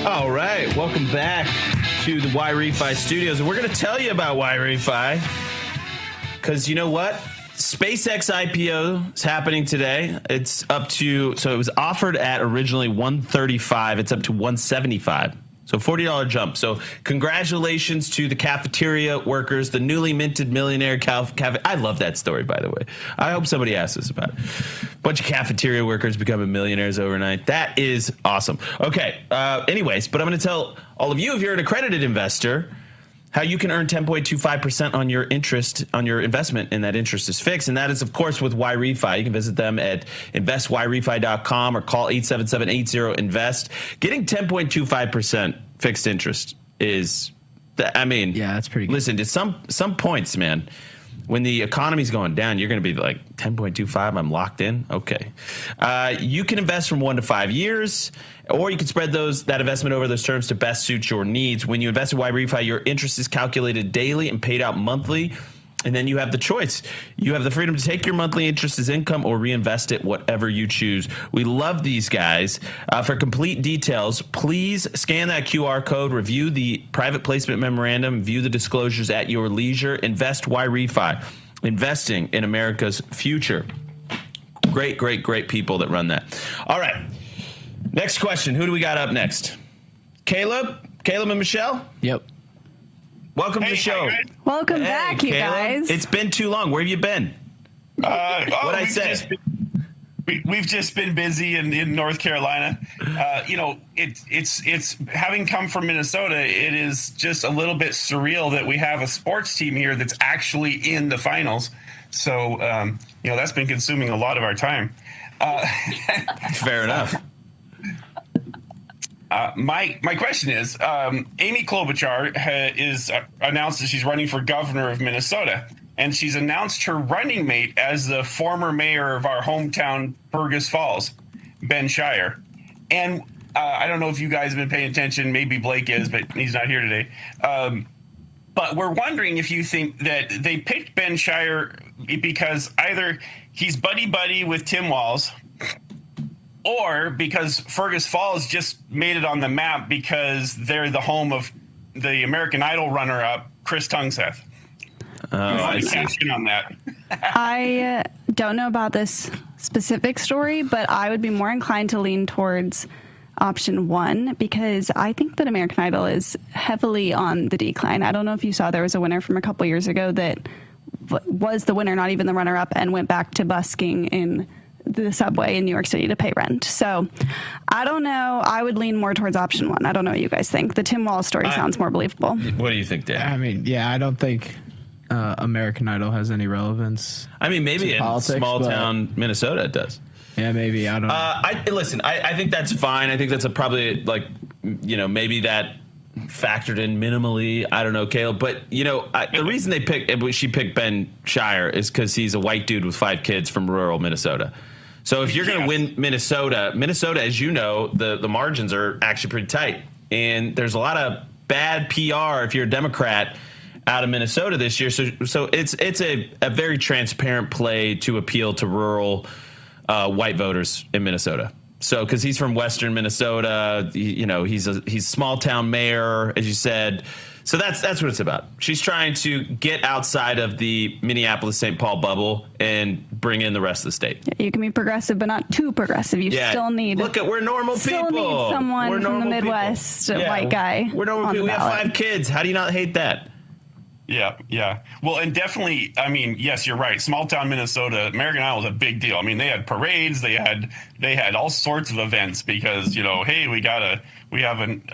All right, welcome back to the Y-Refi Studios. And we're going to tell you about Y-Refi because you know what? SpaceX IPO is happening today. It's up to, so it was offered at originally $135. It's up to $175. So $40 jump. So congratulations to the cafeteria workers, the newly minted millionaire I love that story, by the way. I hope somebody asks us about it. Bunch of cafeteria workers becoming millionaires overnight. That is awesome. Okay. Anyways, but I'm going to tell all of you, if you're an accredited investor, how you can earn 10.25% on your interest on your investment, and that interest is fixed. And that is, of course, with Y-Refi. You can visit them at investYRefi.com or call 877-80-INVEST. Getting 10.25% fixed interest is, I mean, yeah, that's pretty good. Listen, to some points, man, when the economy's going down, you're going to be like 10.25. I'm locked in. Okay. You can invest from 1 to 5 years, or you can spread that investment over those terms to best suit your needs. When you invest in Y-Refi, your interest is calculated daily and paid out monthly. And then you have the choice. You have the freedom to take your monthly interest as income or reinvest it, whatever you choose. We love these guys. For complete details, please scan that QR code, review the private placement memorandum, view the disclosures at your leisure. Invest Y-Refi, investing in America's future. Great, great, great people that run that. All right. Next question. Who do we got up next? Caleb and Michelle? Yep. Welcome to the show. Welcome back, you guys. It's been too long. Where have you been? What'd I say? We've just been busy in North Carolina. It's having come from Minnesota, it is just a little bit surreal that we have a sports team here that's actually in the finals. So, that's been consuming a lot of our time. Fair enough. My question is, Amy Klobuchar is announced that she's running for governor of Minnesota, and she's announced her running mate as the former mayor of our hometown, Fergus Falls, Ben Shire. And I don't know if you guys have been paying attention. Maybe Blake is, but he's not here today. But we're wondering if you think that they picked Ben Shire because either he's buddy-buddy with Tim Walz, or because Fergus Falls just made it on the map because they're the home of the American Idol runner-up, Chris Tungseth. I see. On that. I don't know about this specific story, but I would be more inclined to lean towards option 1 because I think that American Idol is heavily on the decline. I don't know if you saw there was a winner from a couple years ago that was the winner, not even the runner-up, and went back to busking in the subway in New York City to pay rent. So I don't know. I would lean more towards option 1. I don't know what you guys think. The Tim Walz story sounds more believable. What do you think, Dan? I mean, yeah, I don't think American Idol has any relevance. I mean, maybe in politics, small town Minnesota it does. Yeah, maybe. I don't know. Listen, I think that's fine. I think that's probably maybe that factored in minimally. I don't know, Caleb. But, the reason she picked Ben Shire is because he's a white dude with 5 kids from rural Minnesota. So if you're going to win Minnesota, as you know, the margins are actually pretty tight. And there's a lot of bad PR if you're a Democrat out of Minnesota this year. So it's a very transparent play to appeal to rural white voters in Minnesota. So because he's from Western Minnesota, he's small town mayor, as you said. So that's what it's about. She's trying to get outside of the Minneapolis-St. Paul bubble and bring in the rest of the state. Yeah, you can be progressive, but not too progressive. You still need. We're normal people. Need someone from the Midwest, white guy. We're normal people. We have 5 kids. How do you not hate that? Yeah. Well, and definitely, I mean, yes, you're right. Small town Minnesota, American Idol is a big deal. I mean, they had parades, they had all sorts of events because, hey, we have a hometown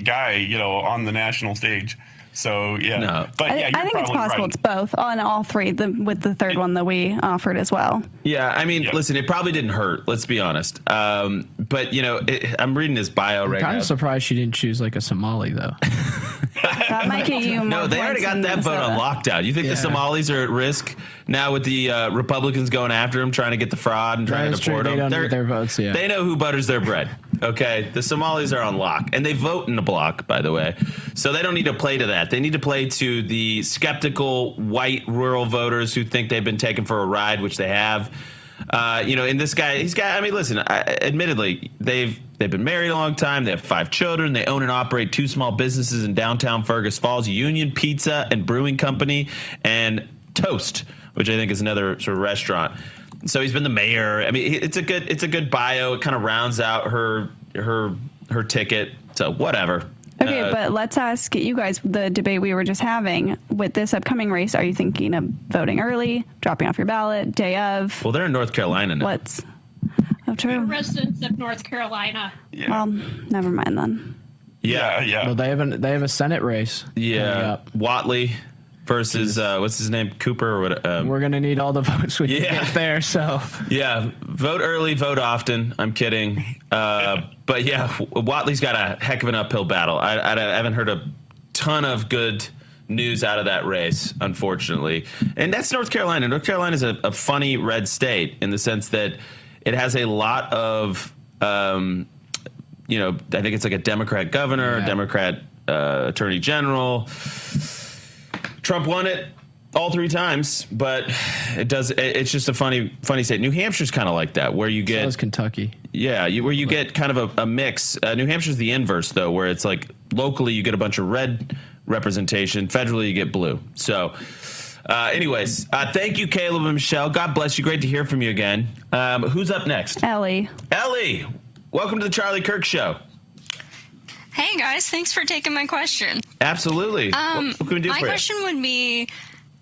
guy, on the national stage. So yeah, but yeah, I think it's possible. Right. It's both on all 3. With the third one that we offered as well. Yeah, I mean, listen, it probably didn't hurt. Let's be honest. But I'm reading his bio right now. I'm kind of surprised she didn't choose like a Somali though. That might get you more. No, they already got that vote on lockdown. You think the Somalis are at risk now with the Republicans going after them, trying to get the fraud and trying to deport them? They don't need their votes. Yeah, they know who butters their bread. Okay, the Somalis are on lock, and they vote in a block, by the way. So they don't need to play to that. They need to play to the skeptical white rural voters who think they've been taken for a ride, which they have. And this guy, I mean, listen, admittedly, they've been married a long time. They have 5 children. They own and operate 2 small businesses in downtown Fergus Falls, Union Pizza and Brewing Company, and Toast, which I think is another sort of restaurant. So he's been the mayor. I mean, it's a good bio. It kind of rounds out her ticket. So whatever. Okay, but let's ask you guys the debate we were just having with this upcoming race. Are you thinking of voting early, dropping off your ballot, day of? Well, they're in North Carolina now. True. We're residents of North Carolina. Yeah. Well, never mind then. Yeah. Well, they have a Senate race. Yeah. Watley versus what's his name, Cooper or what? We're gonna need all the votes we can get there. So vote early, vote often. I'm kidding, but yeah, Watley's got a heck of an uphill battle. I haven't heard a ton of good news out of that race, unfortunately. And that's North Carolina. North Carolina is a funny red state in the sense that it has a lot of, I think it's like a Democrat governor, Democrat attorney general. Trump won it all 3 times, but it's just a funny state. New Hampshire's kind of like that, where you get. So is Kentucky. Yeah, where you get kind of a mix. New Hampshire's the inverse, though, where it's like locally you get a bunch of red representation, federally you get blue. So, anyways, thank you, Caleb and Michelle. God bless you. Great to hear from you again. Who's up next? Ellie, welcome to the Charlie Kirk Show. Hey guys, thanks for taking my question. Absolutely. What can we do for you? My question would be,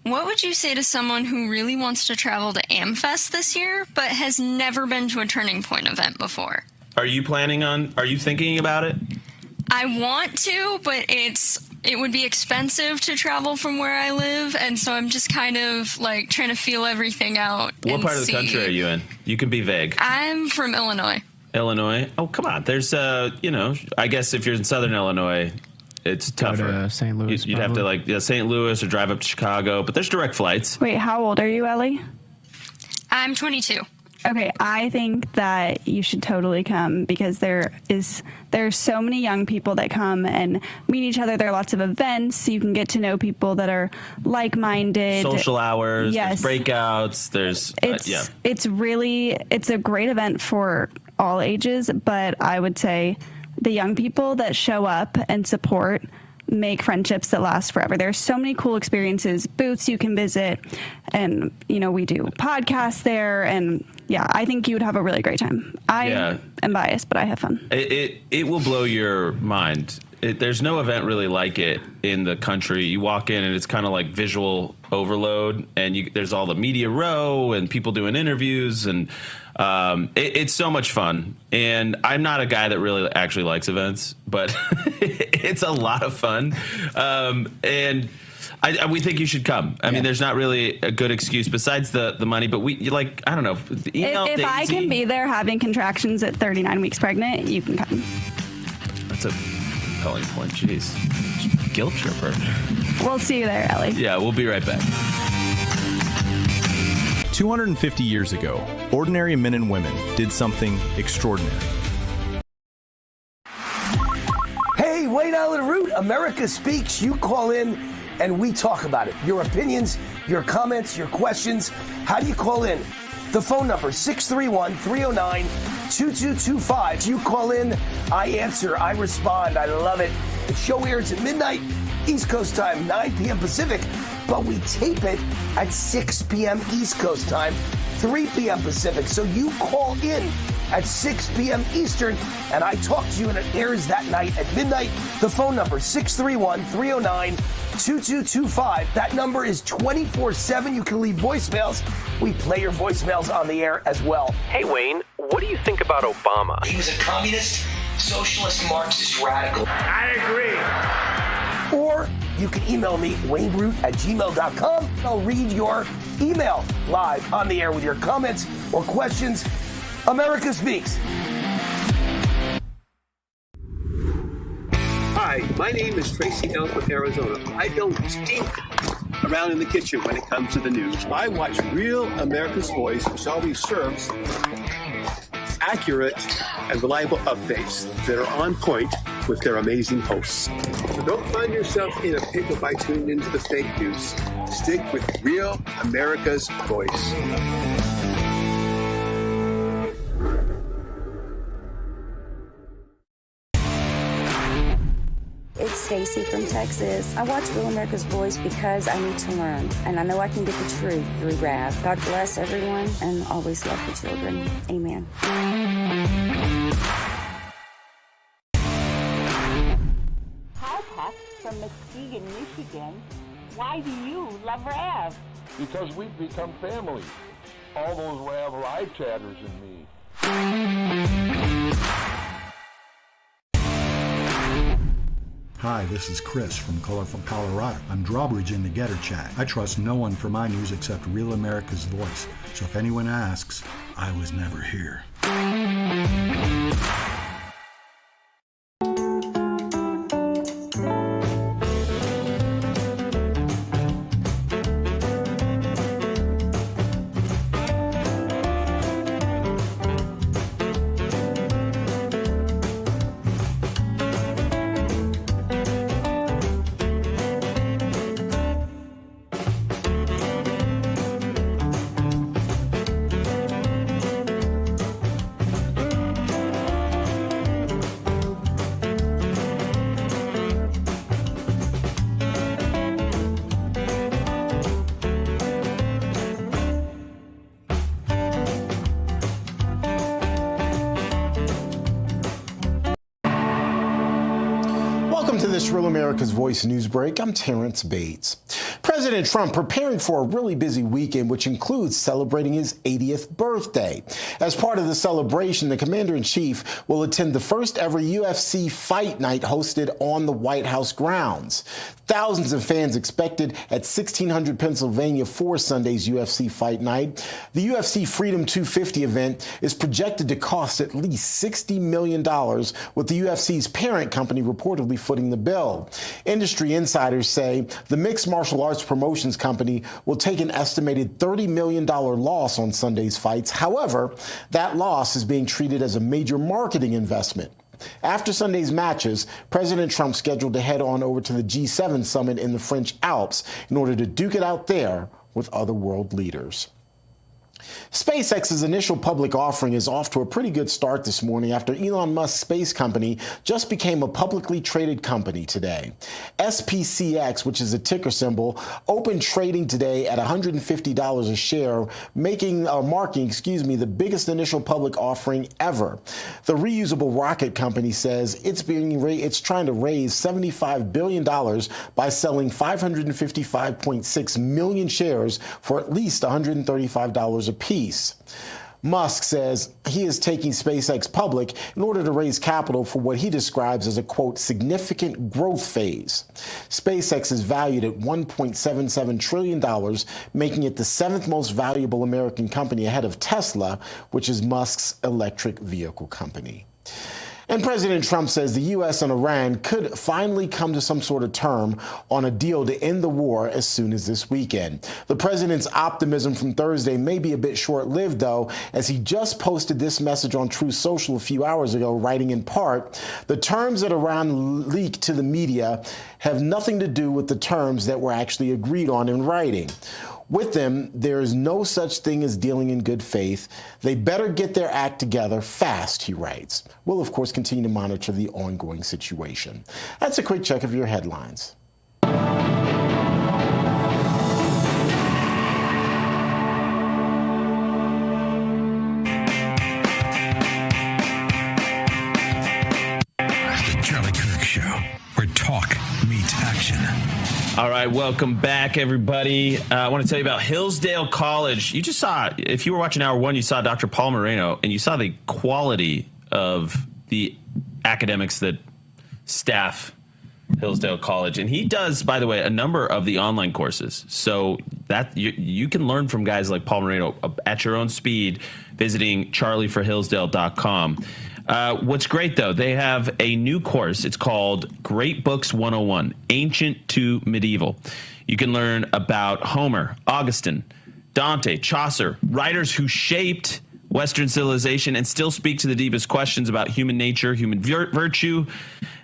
what would you say to someone who really wants to travel to AmFest this year, but has never been to a Turning Point event before? Are you thinking about it? I want to, but it would be expensive to travel from where I live, and so I'm just kind of like trying to feel everything out. What part of the country are you in? You can be vague. I'm from Illinois. Illinois? Oh, come on. There's, I guess if you're in Southern Illinois, it's tougher. Go to St. Louis. You'd have to St. Louis or drive up to Chicago, but there's direct flights. Wait, how old are you, Ellie? I'm 22. Okay, I think that you should totally come because there's so many young people that come and meet each other. There are lots of events, so you can get to know people that are like-minded. Social hours, yes. There's breakouts, there's it's a great event for all ages, but I would say the young people that show up and support make friendships that last forever. There's so many cool experiences, booths you can visit, and we do podcasts there, and I think you would have a really great time. I am biased, but I have fun. It will blow your mind. There's no event really like it in the country. You walk in and it's kind of like visual overload, and there's all the media row and people doing interviews, and it's so much fun. And I'm not a guy that really actually likes events, but it's a lot of fun. And we think you should come. I mean, there's not really a good excuse besides the money, but I don't know. If I can be there having contractions at 39 weeks pregnant, you can come. That's a compelling point. Jeez. Guilt tripper. We'll see you there, Ellie. Yeah, we'll be right back. 250 years ago, ordinary men and women did something extraordinary. Hey, Wayne Allen Root, America Speaks. You call in and we talk about it. Your opinions, your comments, your questions. How do you call in? The phone number, 631-309-2225. You call in, I answer, I respond. I love it. The show airs at midnight, East Coast time, 9 p.m. Pacific, but we tape it at 6 p.m. East Coast time, 3 p.m. Pacific. So you call in at 6 p.m. Eastern, and I talk to you, and it airs that night at midnight. The phone number, 631-309-2225. That number is 24/7. You can leave voicemails. We play your voicemails on the air as well. Hey, Wayne, what do you think about Obama? He was a communist, socialist, Marxist radical. I agree. Or you can email me, wayneroot@gmail.com. I'll read your email live on the air with your comments or questions. America Speaks. Hi, my name is Tracy L. from Arizona. I don't stink around in the kitchen when it comes to the news. I watch Real America's Voice, which always serves accurate and reliable updates that are on point with their amazing hosts. So don't find yourself in a pickle by tuning into the fake news. Stick with Real America's Voice. It's Stacy from Texas. I watch Real America's Voice because I need to learn, and I know I can get the truth through RAV. God bless everyone, and always love the children. Amen. Hi, Pat, from Muskegon, Michigan. Why do you love RAV? Because we've become family. All those RAV live chatters and me. Hi, this is Chris from Colorado. I'm drawbridge in the Getter Chat. I trust no one for my news except Real America's Voice. So if anyone asks, I was never here. Welcome to this Real America's Voice news break. I'm Terrence Bates. President Trump preparing for a really busy weekend, which includes celebrating his 80th birthday. As part of the celebration, the commander-in-chief will attend the first ever UFC fight night hosted on the White House grounds. Thousands of fans expected at 1600 Pennsylvania for Sunday's UFC fight night. The UFC Freedom 250 event is projected to cost at least $60 million, with the UFC's parent company reportedly footing the bill. Industry insiders say the mixed martial arts promotions company will take an estimated $30 million loss on Sunday's fights. However, that loss is being treated as a major marketing investment. After Sunday's matches, President Trump scheduled to head on over to the G7 summit in the French Alps in order to duke it out there with other world leaders. SpaceX's initial public offering is off to a pretty good start this morning after Elon Musk's space company just became a publicly traded company today. SPCX, which is a ticker symbol, opened trading today at $150 a share, marking the biggest initial public offering ever. The reusable rocket company says it's trying to raise $75 billion by selling 555.6 million shares for at least $135 apiece. Musk says he is taking SpaceX public in order to raise capital for what he describes as a, quote, significant growth phase. SpaceX is valued at $1.77 trillion, making it the seventh most valuable American company ahead of Tesla, which is Musk's electric vehicle company. And President Trump says the U.S. and Iran could finally come to some sort of term on a deal to end the war as soon as this weekend. The president's optimism from Thursday may be a bit short-lived, though, as he just posted this message on Truth Social a few hours ago, writing in part, the terms that Iran leaked to the media have nothing to do with the terms that were actually agreed on in writing. With them, there is no such thing as dealing in good faith. They better get their act together fast, he writes. We'll, of course, continue to monitor the ongoing situation. That's a quick check of your headlines. The Charlie Kirk Show, where talk meets action. All right, welcome back, everybody. I want to tell you about Hillsdale College. You just saw, if you were watching Hour 1, you saw Dr. Paul Moreno, and you saw the quality of the academics that staff Hillsdale College. And he does, by the way, a number of the online courses. So that you can learn from guys like Paul Moreno at your own speed, visiting charlieforhillsdale.com. What's great, though, they have a new course. It's called Great Books 101, Ancient to Medieval. You can learn about Homer, Augustine, Dante, Chaucer, writers who shaped Western civilization and still speak to the deepest questions about human nature, human virtue,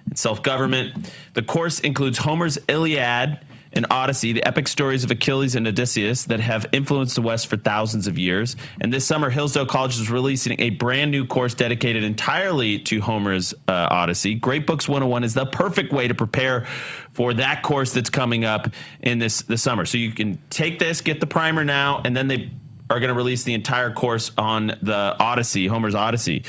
and self-government. The course includes Homer's Iliad and Odyssey, the epic stories of Achilles and Odysseus that have influenced the West for thousands of years. And this summer, Hillsdale College is releasing a brand new course dedicated entirely to Homer's Odyssey. Great Books 101 is the perfect way to prepare for that course that's coming up in this summer. So you can take this, get the primer now, and then they are going to release the entire course on the Odyssey, Homer's Odyssey.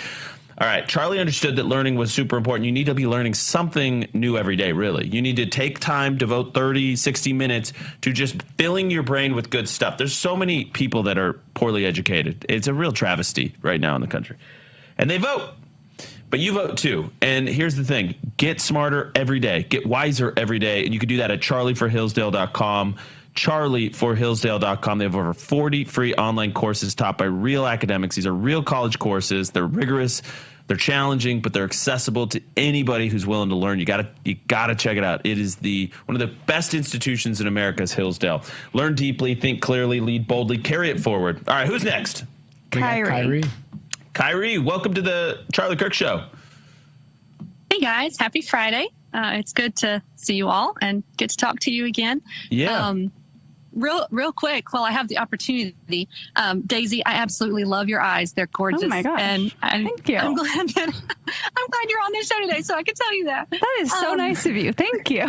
All right, Charlie understood that learning was super important. You need to be learning something new every day, really. You need to take time, devote 30, 60 minutes to just filling your brain with good stuff. There's so many people that are poorly educated. It's a real travesty right now in the country. And they vote. But you vote too. And here's the thing. Get smarter every day. Get wiser every day. And you can do that at charlieforhillsdale.com. charlieforhillsdale.com. They have over 40 free online courses taught by real academics. These are real college courses. They're rigorous, they're challenging, but they're accessible to anybody who's willing to learn. You gotta check it out. It is one of the best institutions in America is Hillsdale. Learn deeply, think clearly, lead boldly, carry it forward. All right, who's next? Kyrie, welcome to the Charlie Kirk Show. Hey guys, happy Friday. It's good to see you all and get to talk to you again. Yeah. Real quick, while I have the opportunity, Daisy, I absolutely love your eyes. They're gorgeous. Oh my gosh. And thank you. I'm glad you're on this show today, so I can tell you that. That is so nice of you. Thank you.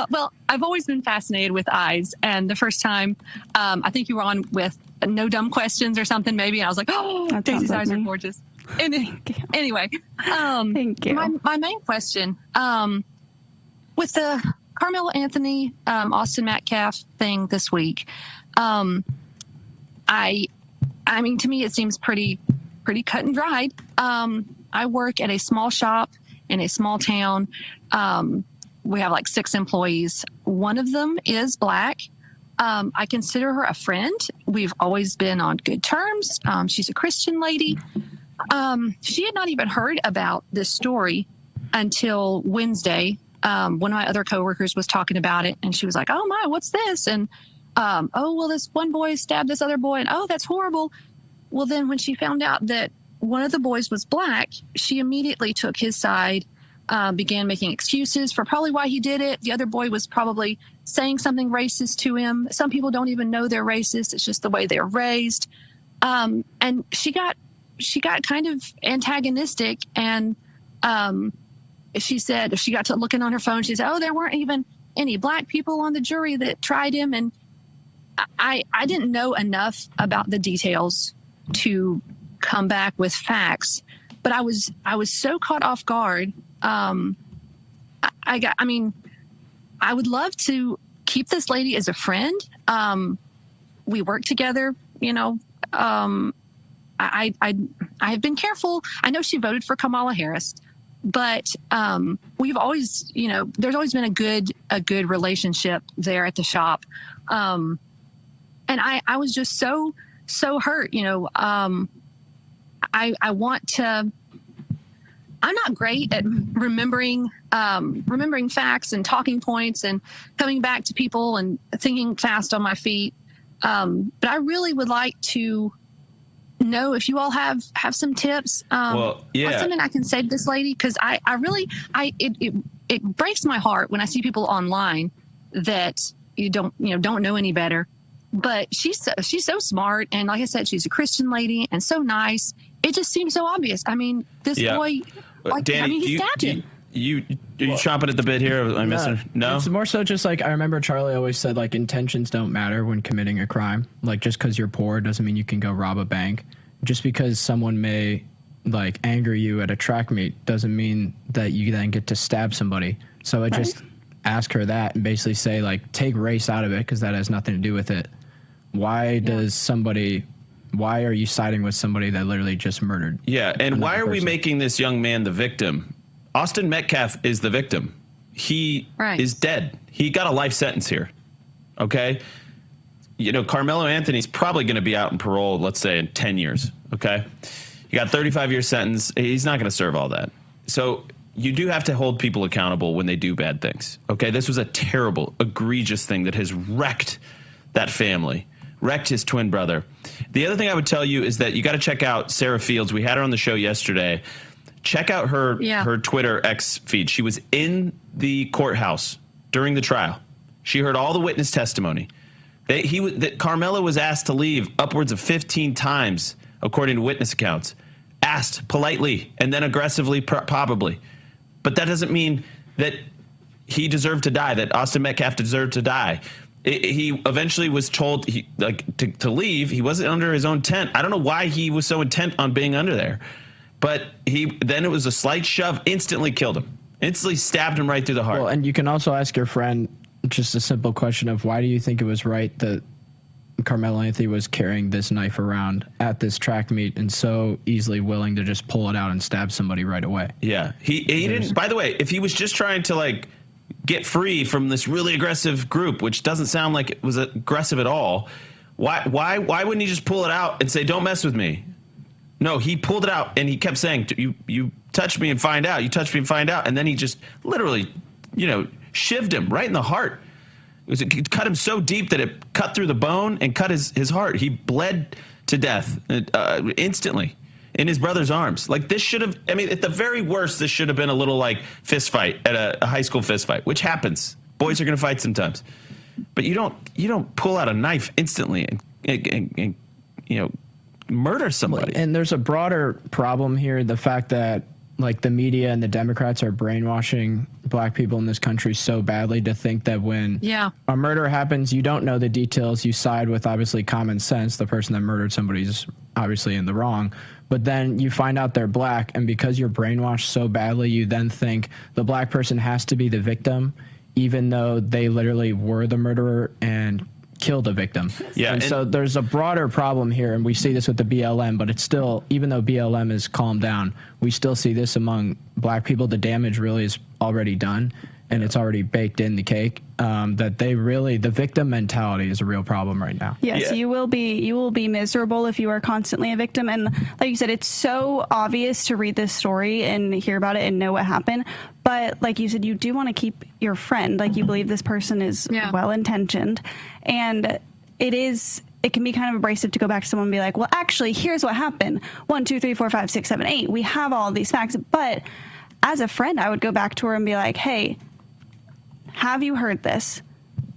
Well, I've always been fascinated with eyes. And the first time, I think you were on with No Dumb Questions or something, maybe. And I was like, oh, That Daisy's sounds eyes like are me. gorgeous. Anyway, Thank you. My main question, with the Carmelo Anthony, Austin Metcalf thing this week, I mean, to me, it seems pretty cut and dried. I work at a small shop in a small town. We have like 6 employees. One of them is Black. I consider her a friend. We've always been on good terms. She's a Christian lady. She had not even heard about this story until Wednesday. One of my other coworkers was talking about it, and she was like, "Oh my, what's this?" And oh well, this one boy stabbed this other boy, and oh, that's horrible. Well, then when she found out that one of the boys was Black, she immediately took his side, began making excuses for probably why he did it. The other boy was probably saying something racist to him. Some people don't even know they're racist. It's just the way they're raised. And she got kind of antagonistic, and she said, she got to looking on her phone, she said, oh, there weren't even any Black people on the jury that tried him. And I didn't know enough about the details to come back with facts, but I was so caught off guard. I would love to keep this lady as a friend. We work together, you know. I have been careful. I know she voted for Kamala Harris, but we've always, you know, there's always been a good relationship there at the shop. And I was just so hurt, you know. I want to I'm not great at remembering facts and talking points and coming back to people and thinking fast on my feet. But I really would like to know if you all have some tips. What's something I can say to this lady? Because it breaks my heart when I see people online that don't know any better. But she's so smart, and like I said, she's a Christian lady and so nice. It just seems so obvious. I mean, this boy, Danny, he stabbed him. Are you chomping at the bit here? Am I missing? No, it's more so just like I remember Charlie always said like intentions don't matter when committing a crime. Like just because you're poor doesn't mean you can go rob a bank. Just because someone may like anger you at a track meet doesn't mean that you then get to stab somebody. So I just ask her that and basically say like take race out of it because that has nothing to do with it. Why are you siding with somebody that literally just murdered? Yeah, and why are we making this young man the victim? Austin Metcalf is the victim. He is dead. He got a life sentence here. Okay? Carmelo Anthony's probably going to be out on parole, let's say, in 10 years. Okay? He got a 35-year sentence. He's not going to serve all that. So you do have to hold people accountable when they do bad things. Okay? This was a terrible, egregious thing that has wrecked that family. Wrecked his twin brother. The other thing I would tell you is that you got to check out Sarah Fields. We had her on the show yesterday. Check out her Twitter X feed. She was in the courthouse during the trial. She heard all the witness testimony. Carmelo was asked to leave upwards of 15 times, according to witness accounts. Asked politely and then aggressively, probably. But that doesn't mean that he deserved to die, that Austin Metcalf deserved to die. He eventually was told to leave. He wasn't under his own tent. I don't know why he was so intent on being under there. But then it was a slight shove, instantly killed him. Instantly stabbed him right through the heart. Well, and you can also ask your friend just a simple question of why do you think it was right that Carmelo Anthony was carrying this knife around at this track meet and so easily willing to just pull it out and stab somebody right away? Yeah. He didn't, by the way, if he was just trying to get free from this really aggressive group, which doesn't sound like it was aggressive at all, why wouldn't he just pull it out and say, don't mess with me? No, he pulled it out and he kept saying, you touch me and find out. You touch me and find out. And then he just literally, shivved him right in the heart. It cut him so deep that it cut through the bone and cut his heart. He bled to death instantly in his brother's arms. This should have, at the very worst, this should have been a little fist fight at a high school fist fight, which happens. Boys are going to fight sometimes. But you don't pull out a knife instantly and murder somebody. And there's a broader problem here, the fact that the media and the Democrats are brainwashing black people in this country so badly to think that when a murder happens, you don't know the details. You side with obviously common sense. The person that murdered somebody is obviously in the wrong. But then you find out they're black, and because you're brainwashed so badly, you then think the black person has to be the victim, even though they literally were the murderer and killed a victim. Yeah, and so there's a broader problem here, and we see this with the BLM, but it's still, even though BLM is calmed down, we still see this among black people. The damage really is already done, and it's already baked in the cake. That the victim mentality is a real problem right now. Yes, you will be miserable if you are constantly a victim. And like you said, it's so obvious to read this story and hear about it and know what happened. But like you said, you do want to keep your friend. You believe this person is well-intentioned. And it can be kind of abrasive to go back to someone and be like, well, actually, here's what happened. 1, 2, 3, 4, 5, 6, 7, 8. We have all these facts. But as a friend, I would go back to her and be like, hey, have you heard this?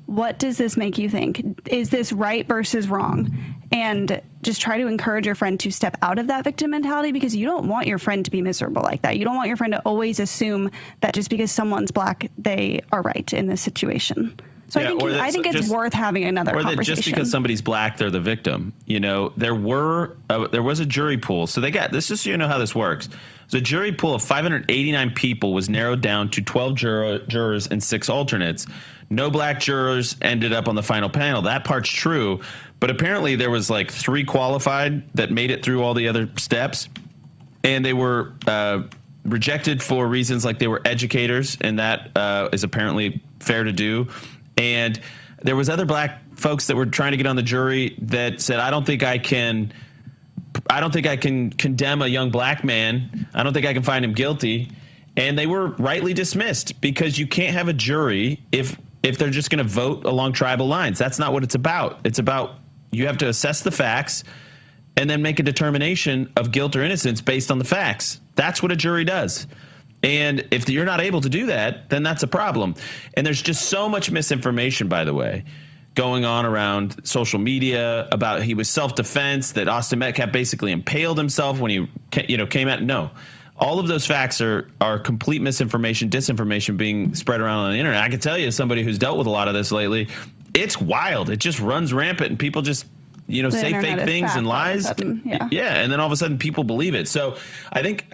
What does this make you think? Is this right versus wrong? And just try to encourage your friend to step out of that victim mentality, because you don't want your friend to be miserable like that. You don't want your friend to always assume that just because someone's black, they are right in this situation. So I think it's worth having another conversation. Or that just because somebody's black, they're the victim. There was a jury pool. So they got this, just so you know how this works. So a jury pool of 589 people was narrowed down to 12 jurors and 6 alternates. No black jurors ended up on the final panel. That part's true. But apparently there was 3 qualified that made it through all the other steps. And they were rejected for reasons like they were educators. And that is apparently fair to do. And there was other black folks that were trying to get on the jury that said, I don't think I can I don't think I can condemn a young black man. I don't think I can find him guilty. And they were rightly dismissed because you can't have a jury if they're just going to vote along tribal lines. That's not what it's about. It's about you have to assess the facts and then make a determination of guilt or innocence based on the facts. That's what a jury does. And if you're not able to do that, then that's a problem. And there's just so much misinformation, by the way, going on around social media about he was self-defense, that Austin Metcalf basically impaled himself when he came out. No, all of those facts are complete misinformation, disinformation being spread around on the internet. I can tell you, as somebody who's dealt with a lot of this lately, it's wild. It just runs rampant, and people just say fake things and lies. Yeah, and then all of a sudden people believe it. So I think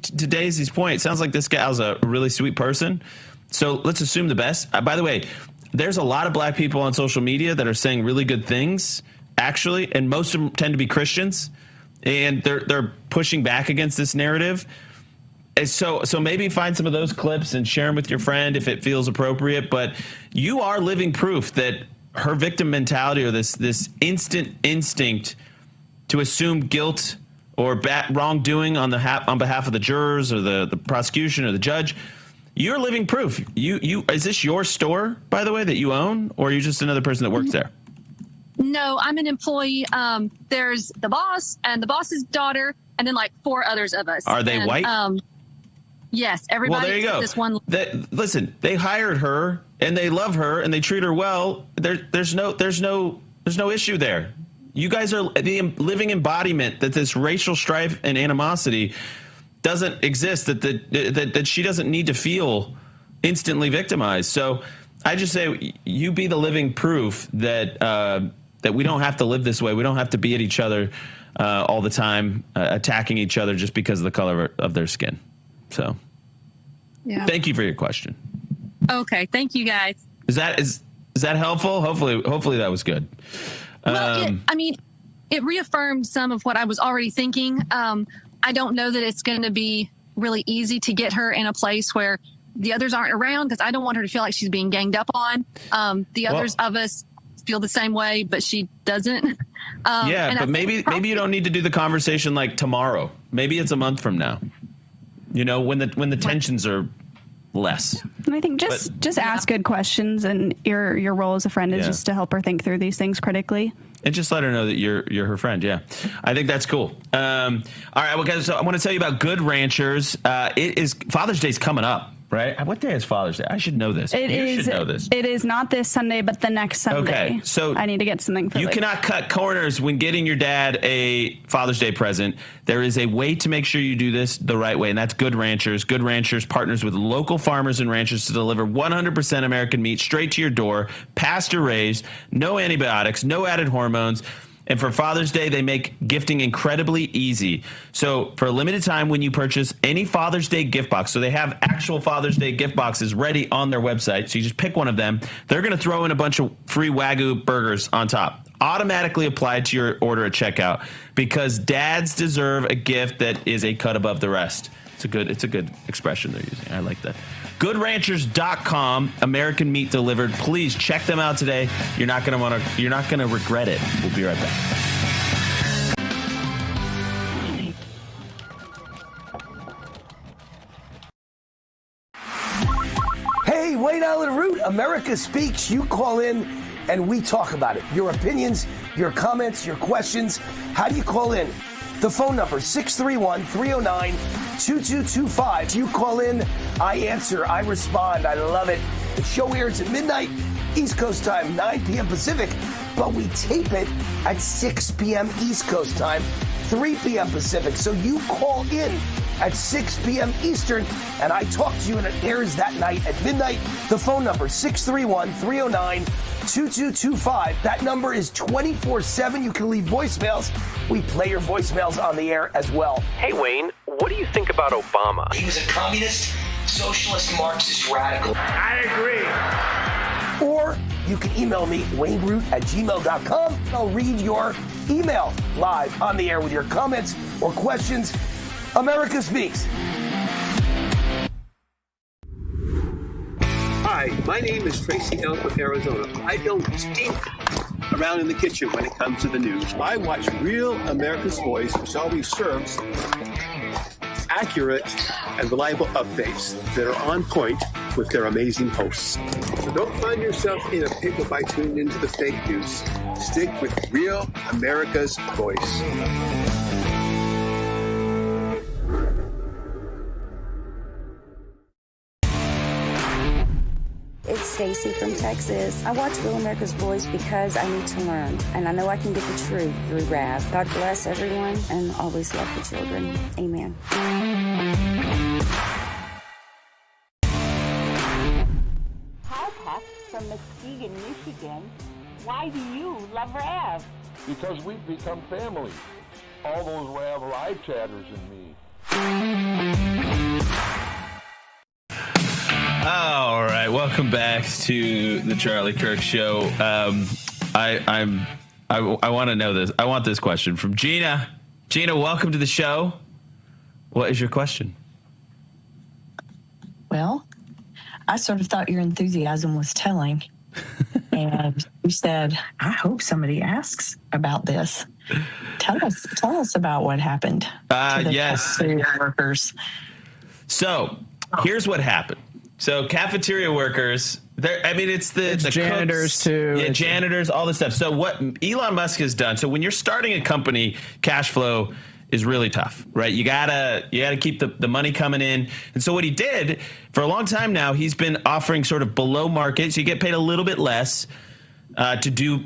to Daisy's point, it sounds like this gal's a really sweet person. So let's assume the best. By the way, there's a lot of black people on social media that are saying really good things, actually, and most of them tend to be Christians, and they're pushing back against this narrative. And so maybe find some of those clips and share them with your friend if it feels appropriate. But you are living proof that her victim mentality, or this instant instinct to assume guilt or wrongdoing on behalf of the jurors or the prosecution or the judge, you're living proof. Is this your store, by the way, that you own, or are you just another person that works there? No, I'm an employee. There's the boss and the boss's daughter, and then like 4 others of us. Are they white? Yes, everybody. Well, there you go. This one. Listen, they hired her and they love her and they treat her well. There's no issue there. You guys are the living embodiment that this racial strife and animosity doesn't exist. That she doesn't need to feel instantly victimized. So I just say you be the living proof that we don't have to live this way. We don't have to be at each other all the time, attacking each other just because of the color of their skin. So, Thank you for your question. Okay, thank you guys. Is that helpful? Hopefully that was good. Well, it reaffirmed some of what I was already thinking. I don't know that it's going to be really easy to get her in a place where the others aren't around, because I don't want her to feel like she's being ganged up on. The others of us feel the same way, but she doesn't. But maybe you don't need to do the conversation like tomorrow. Maybe it's a month from now. When the tensions are less. And I think just ask good questions, and your role as a friend is just to help her think through these things critically. And just let her know that you're her friend. Yeah, I think that's cool. All right, well, guys, so I want to tell you about Good Ranchers. It is Father's Day's coming up. Right? What day is Father's Day? I should know this. You should know this. It is not this Sunday, but the next Sunday. Okay, so I need to get something for you. Cannot cut corners when getting your dad a Father's Day present. There is a way to make sure you do this the right way, and that's Good Ranchers. Good Ranchers partners with local farmers and ranchers to deliver 100% American meat straight to your door, pasture-raised, no antibiotics, no added hormones. And for Father's Day, they make gifting incredibly easy. So for a limited time, when you purchase any Father's Day gift box, so they have actual Father's Day gift boxes ready on their website. So you just pick one of them. They're going to throw in a bunch of free Wagyu burgers on top, automatically applied to your order at checkout, because dads deserve a gift that is a cut above the rest. It's a good expression they're using. I like that. GoodRanchers.com, American meat delivered. Please check them out today. You're not going to regret it. We'll be right back. Hey, Wayne Island Root, America Speaks. You call in and we talk about it. Your opinions, your comments, your questions. How do you call in? The phone number, 631-309-2225. You call in, I answer, I respond. I love it. The show airs at midnight, East Coast time, 9 p.m. Pacific, but we tape it at 6 p.m. East Coast time, 3 p.m. Pacific. So you call in at 6 p.m. Eastern, and I talk to you, and it airs that night at midnight. The phone number, 631-309-2225. That number is 24/7. You can leave voicemails. We play your voicemails on the air as well. Hey, Wayne, what do you think about Obama? He was a communist, socialist, Marxist radical. I agree. Or you can email me, wayneroot@gmail.com. I'll read your email live on the air with your comments or questions. America Speaks. Hi, my name is Tracy L. from Arizona. I don't stink around in the kitchen when it comes to the news. I watch Real America's Voice, which always serves accurate and reliable updates that are on point with their amazing hosts. So don't find yourself in a pickle by tuning into the fake news. Stick with Real America's Voice. It's Stacy from Texas. I watch Real America's Voice because I need to learn, and I know I can get the truth through Rav. God bless everyone, and always love the children. Amen. Hi, Pat from Muskegon, Michigan. Why do you love Rav? Because we've become family. All those Rav live chatters and me. All right, welcome back to the Charlie Kirk Show. I want to know this. I want this question from Gina. Gina, welcome to the show. What is your question? Well, I sort of thought your enthusiasm was telling, and you said, "I hope somebody asks about this." Tell us about what happened. To the Yes, workers. So here's what happened. So cafeteria workers, it's the janitors cooks, too. Yeah, janitors, all this stuff. So what Elon Musk has done, so when you're starting a company, cash flow is really tough, right? You gotta keep the money coming in. And so what he did for a long time now, he's been offering sort of below market, so you get paid a little bit less to do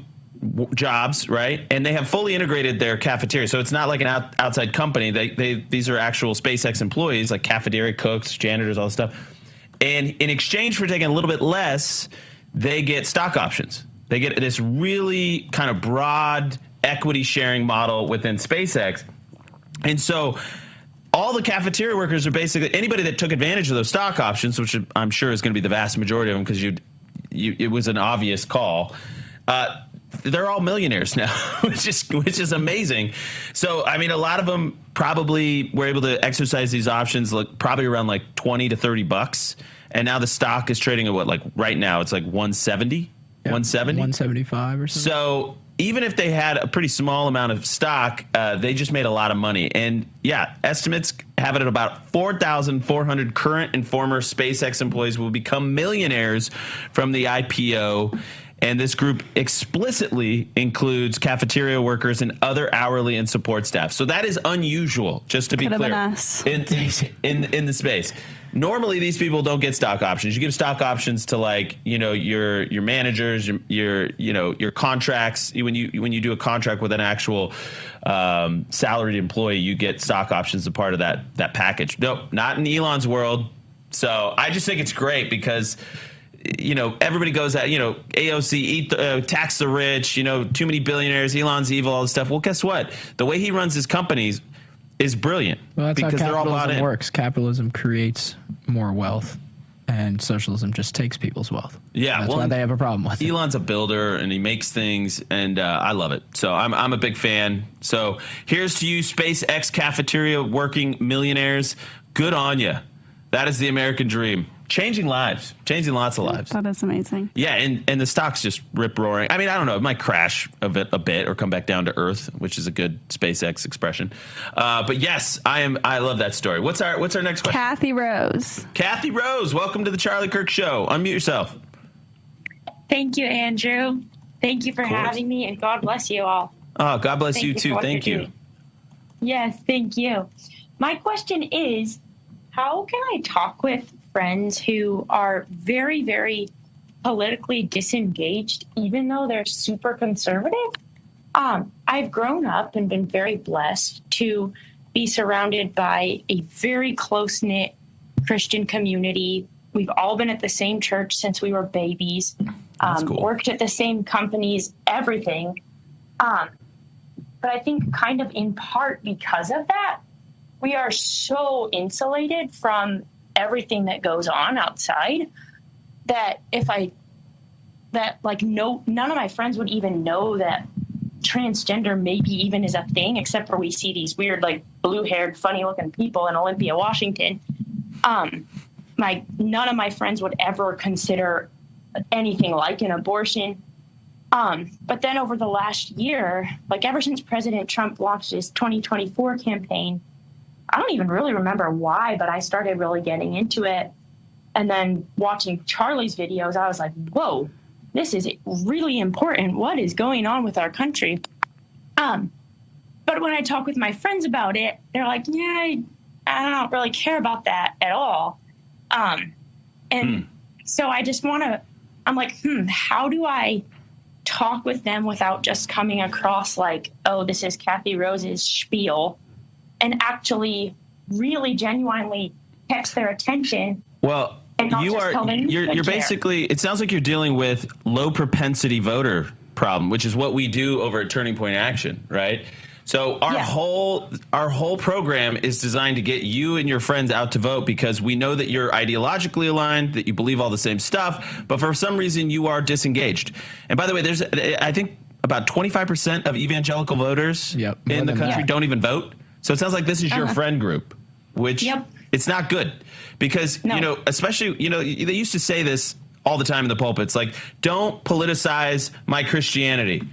jobs, right? And they have fully integrated their cafeteria, so it's not like an outside company. These are actual SpaceX employees, like cafeteria cooks, janitors, all this stuff. And in exchange for taking a little bit less, they get stock options. They get this really kind of broad equity sharing model within SpaceX. And so all the cafeteria workers are basically anybody that took advantage of those stock options, which I'm sure is going to be the vast majority of them because it was an obvious call. They're all millionaires now, which is amazing. So, I mean, a lot of them probably were able to exercise these options probably around like $20 to $30. And now the stock is trading at what, like right now it's like 170, 170, 175 or something. So even if they had a pretty small amount of stock, they just made a lot of money. And yeah, estimates have it at about 4,400 current and former SpaceX employees will become millionaires from the IPO. And this group explicitly includes cafeteria workers and other hourly and support staff. So that is unusual, just to be clear, in the space. Normally, these people don't get stock options. You give stock options to your managers, your contracts. When you do a contract with an actual salaried employee, you get stock options as a part of that package. Nope, not in Elon's world. So I just think it's great because everybody goes at, AOC, tax the rich, too many billionaires, Elon's evil, all this stuff. Well, guess what? The way he runs his companies is brilliant. Well, that's because how they're all bought capitalism in. works. Capitalism creates more wealth, and socialism just takes people's wealth. Yeah, that's why they have a problem with it. Elon's a builder, and he makes things, and I love it. So I'm a big fan. So here's to you, SpaceX cafeteria working millionaires. Good on you. That is the American dream. Changing lives, changing lots of lives. That is amazing. Yeah, and the stock's just rip roaring. I mean, I don't know, it might crash a bit or come back down to earth, which is a good SpaceX expression. But yes, I love that story. What's our next question? Kathy Rose. Kathy Rose, welcome to the Charlie Kirk Show. Unmute yourself. Thank you, Andrew. Thank you for having me, and God bless you all. Oh, God bless you too. Thank you. Yes, thank you. My question is, how can I talk with friends who are very, very politically disengaged, even though they're super conservative? I've grown up and been very blessed to be surrounded by a very close-knit Christian community. We've all been at the same church since we were babies, cool. Worked at the same companies, everything. But I think kind of in part because of that, we are so insulated from everything that goes on outside that none of my friends would even know that transgender maybe even is a thing, except for we see these weird, blue-haired, funny-looking people in Olympia, Washington. None of my friends would ever consider anything like an abortion. But then over the last year, like ever since President Trump launched his 2024 campaign, I don't even really remember why, but I started really getting into it. And then watching Charlie's videos, I was like, whoa, this is really important. What is going on with our country? But when I talk with my friends about it, they're like, yeah, I don't really care about that at all. So I just I'm like, how do I talk with them without just coming across like, oh, this is Kathy Rose's spiel, and actually really genuinely catch their attention? Well, you're basically, it sounds like you're dealing with low propensity voter problem, which is what we do over at Turning Point Action, right? So our whole program is designed to get you and your friends out to vote because we know that you're ideologically aligned, that you believe all the same stuff, but for some reason you are disengaged. And by the way, there's, I think, about 25% of evangelical voters in the country don't even vote. So it sounds like this is your friend group, which it's not good because, you know, especially, you know, they used to say this all the time in the pulpits, like, don't politicize my Christianity.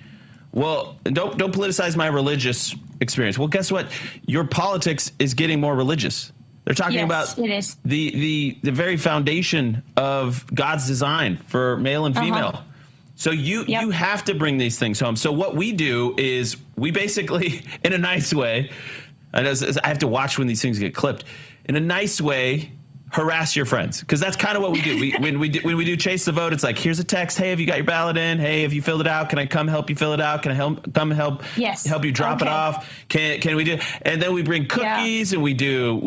Well, don't politicize my religious experience. Well, guess what? Your politics is getting more religious. They're talking about the very foundation of God's design for male and female. So you have to bring these things home. So what we do is we basically, in a nice way, and I have to watch when these things get clipped, in a nice way, harass your friends, because that's kind of what we do. When we do Chase the Vote, it's like, here's a text. Hey, have you got your ballot in? Hey, have you filled it out? Can I come help you fill it out? Can I help you drop it off? Can we do? And then we bring cookies and we do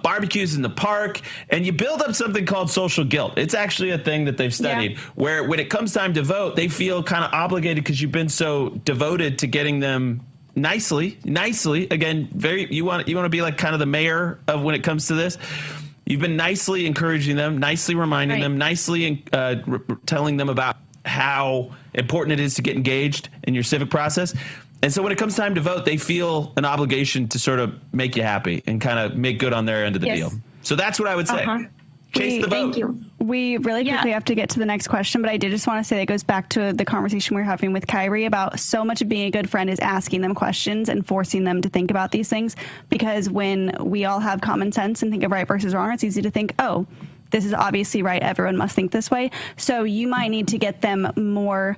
barbecues in the park, and you build up something called social guilt. It's actually a thing that they've studied where when it comes time to vote, they feel kind of obligated because you've been so devoted to getting them nicely again, you want to be like kind of the mayor of when it comes to this. You've been nicely encouraging them, nicely reminding them, nicely telling them about how important it is to get engaged in your civic process. And so when it comes time to vote, they feel an obligation to sort of make you happy and kind of make good on their end of the deal. So that's what I would say. Chase the vote. Thank you. We really quickly have to get to the next question, but I did just want to say that goes back to the conversation we were having with Kyrie about so much of being a good friend is asking them questions and forcing them to think about these things, because when we all have common sense and think of right versus wrong, it's easy to think, oh, this is obviously right. Everyone must think this way. So you might need to get them more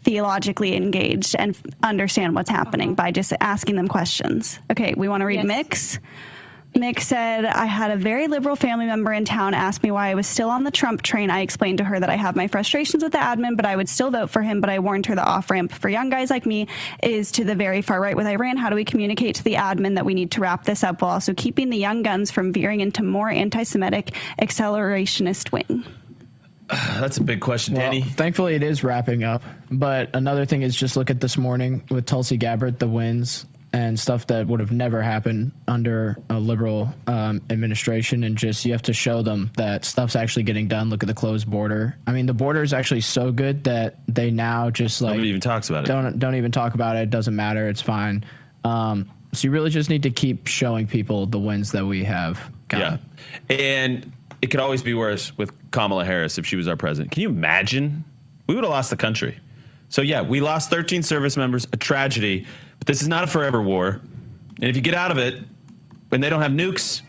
theologically engaged and understand what's happening by just asking them questions. Okay, we want to read Mix. Mick said, I had a very liberal family member in town ask me why I was still on the Trump train. I explained to her that I have my frustrations with the admin, but I would still vote for him. But I warned her the off-ramp for young guys like me is to the very far right with Iran. How do we communicate to the admin that we need to wrap this up while also keeping the young guns from veering into more anti-Semitic accelerationist wing? That's a big question, Danny. Thankfully, it is wrapping up. But another thing is just look at this morning with Tulsi Gabbard, the wins and stuff that would have never happened under a liberal administration. And just you have to show them that stuff's actually getting done. Look at the closed border. I mean, the border is actually so good that they now just like nobody even talks about it. Don't even talk about it. It doesn't matter. It's fine. So you really just need to keep showing people the wins that we have gotten. Yeah. And it could always be worse with Kamala Harris if she was our president. Can you imagine? We would have lost the country. So, yeah, we lost 13 service members, a tragedy. But this is not a forever war. And if you get out of it, when they don't have nukes,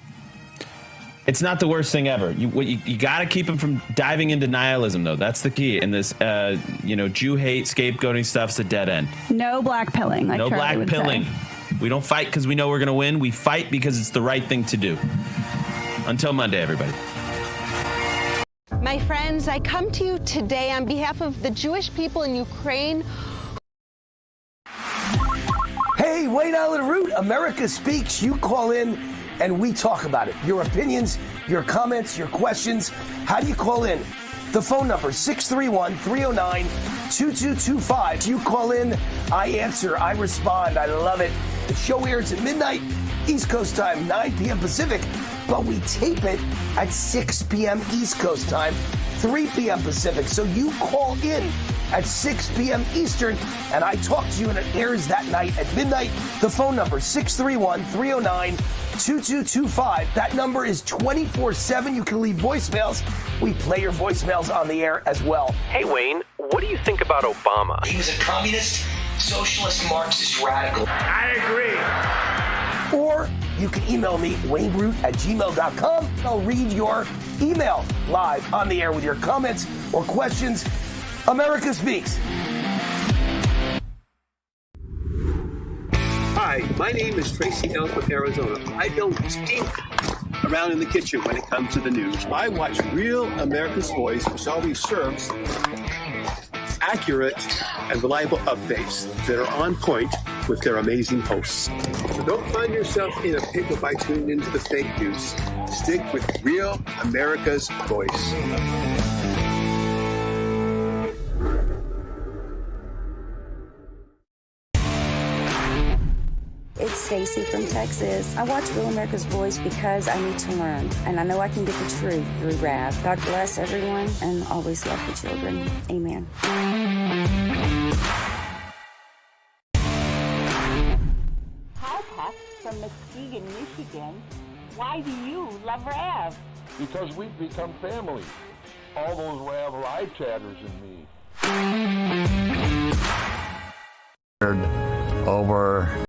it's not the worst thing ever. You got to keep them from diving into nihilism, though. That's the key. And this, Jew hate, scapegoating stuff's a dead end. No black pilling. Like no Charlie black pilling. Say. We don't fight because we know we're going to win. We fight because it's the right thing to do. Until Monday, everybody. My friends, I come to you today on behalf of the Jewish people in Ukraine. Hey, Wayne Island Root, America Speaks. You call in and we talk about it. Your opinions, your comments, your questions. How do you call in? The phone number, 631-309-2225. You call in, I answer, I respond. I love it. The show airs at midnight, East Coast time, 9 p.m. Pacific, but we tape it at 6 p.m. East Coast time, 3 p.m. Pacific. So you call in at 6 p.m. Eastern, and I talk to you, and it airs that night at midnight. The phone number, 631-309-2225. That number is 24/7. You can leave voicemails. We play your voicemails on the air as well. Hey, Wayne, what do you think about Obama? He was a communist, socialist, Marxist radical. I agree. Or you can email me, wayneroot@gmail.com. I'll read your email live on the air with your comments or questions. America Speaks. Hi, my name is Tracy L. from Arizona. I don't stink around in the kitchen when it comes to the news. I watch Real America's Voice, which always serves accurate and reliable updates that are on point with their amazing hosts. So don't find yourself in a pickle by tuning into the fake news. Stick with Real America's Voice. It's Stacy from Texas. I watch Real America's Voice because I need to learn, and I know I can get the truth through Rav. God bless everyone, and always love the children. Amen. Hi, Pat from Muskegon, Michigan. Why do you love Rav? Because we've become family. All those Rav live chatters and me. Over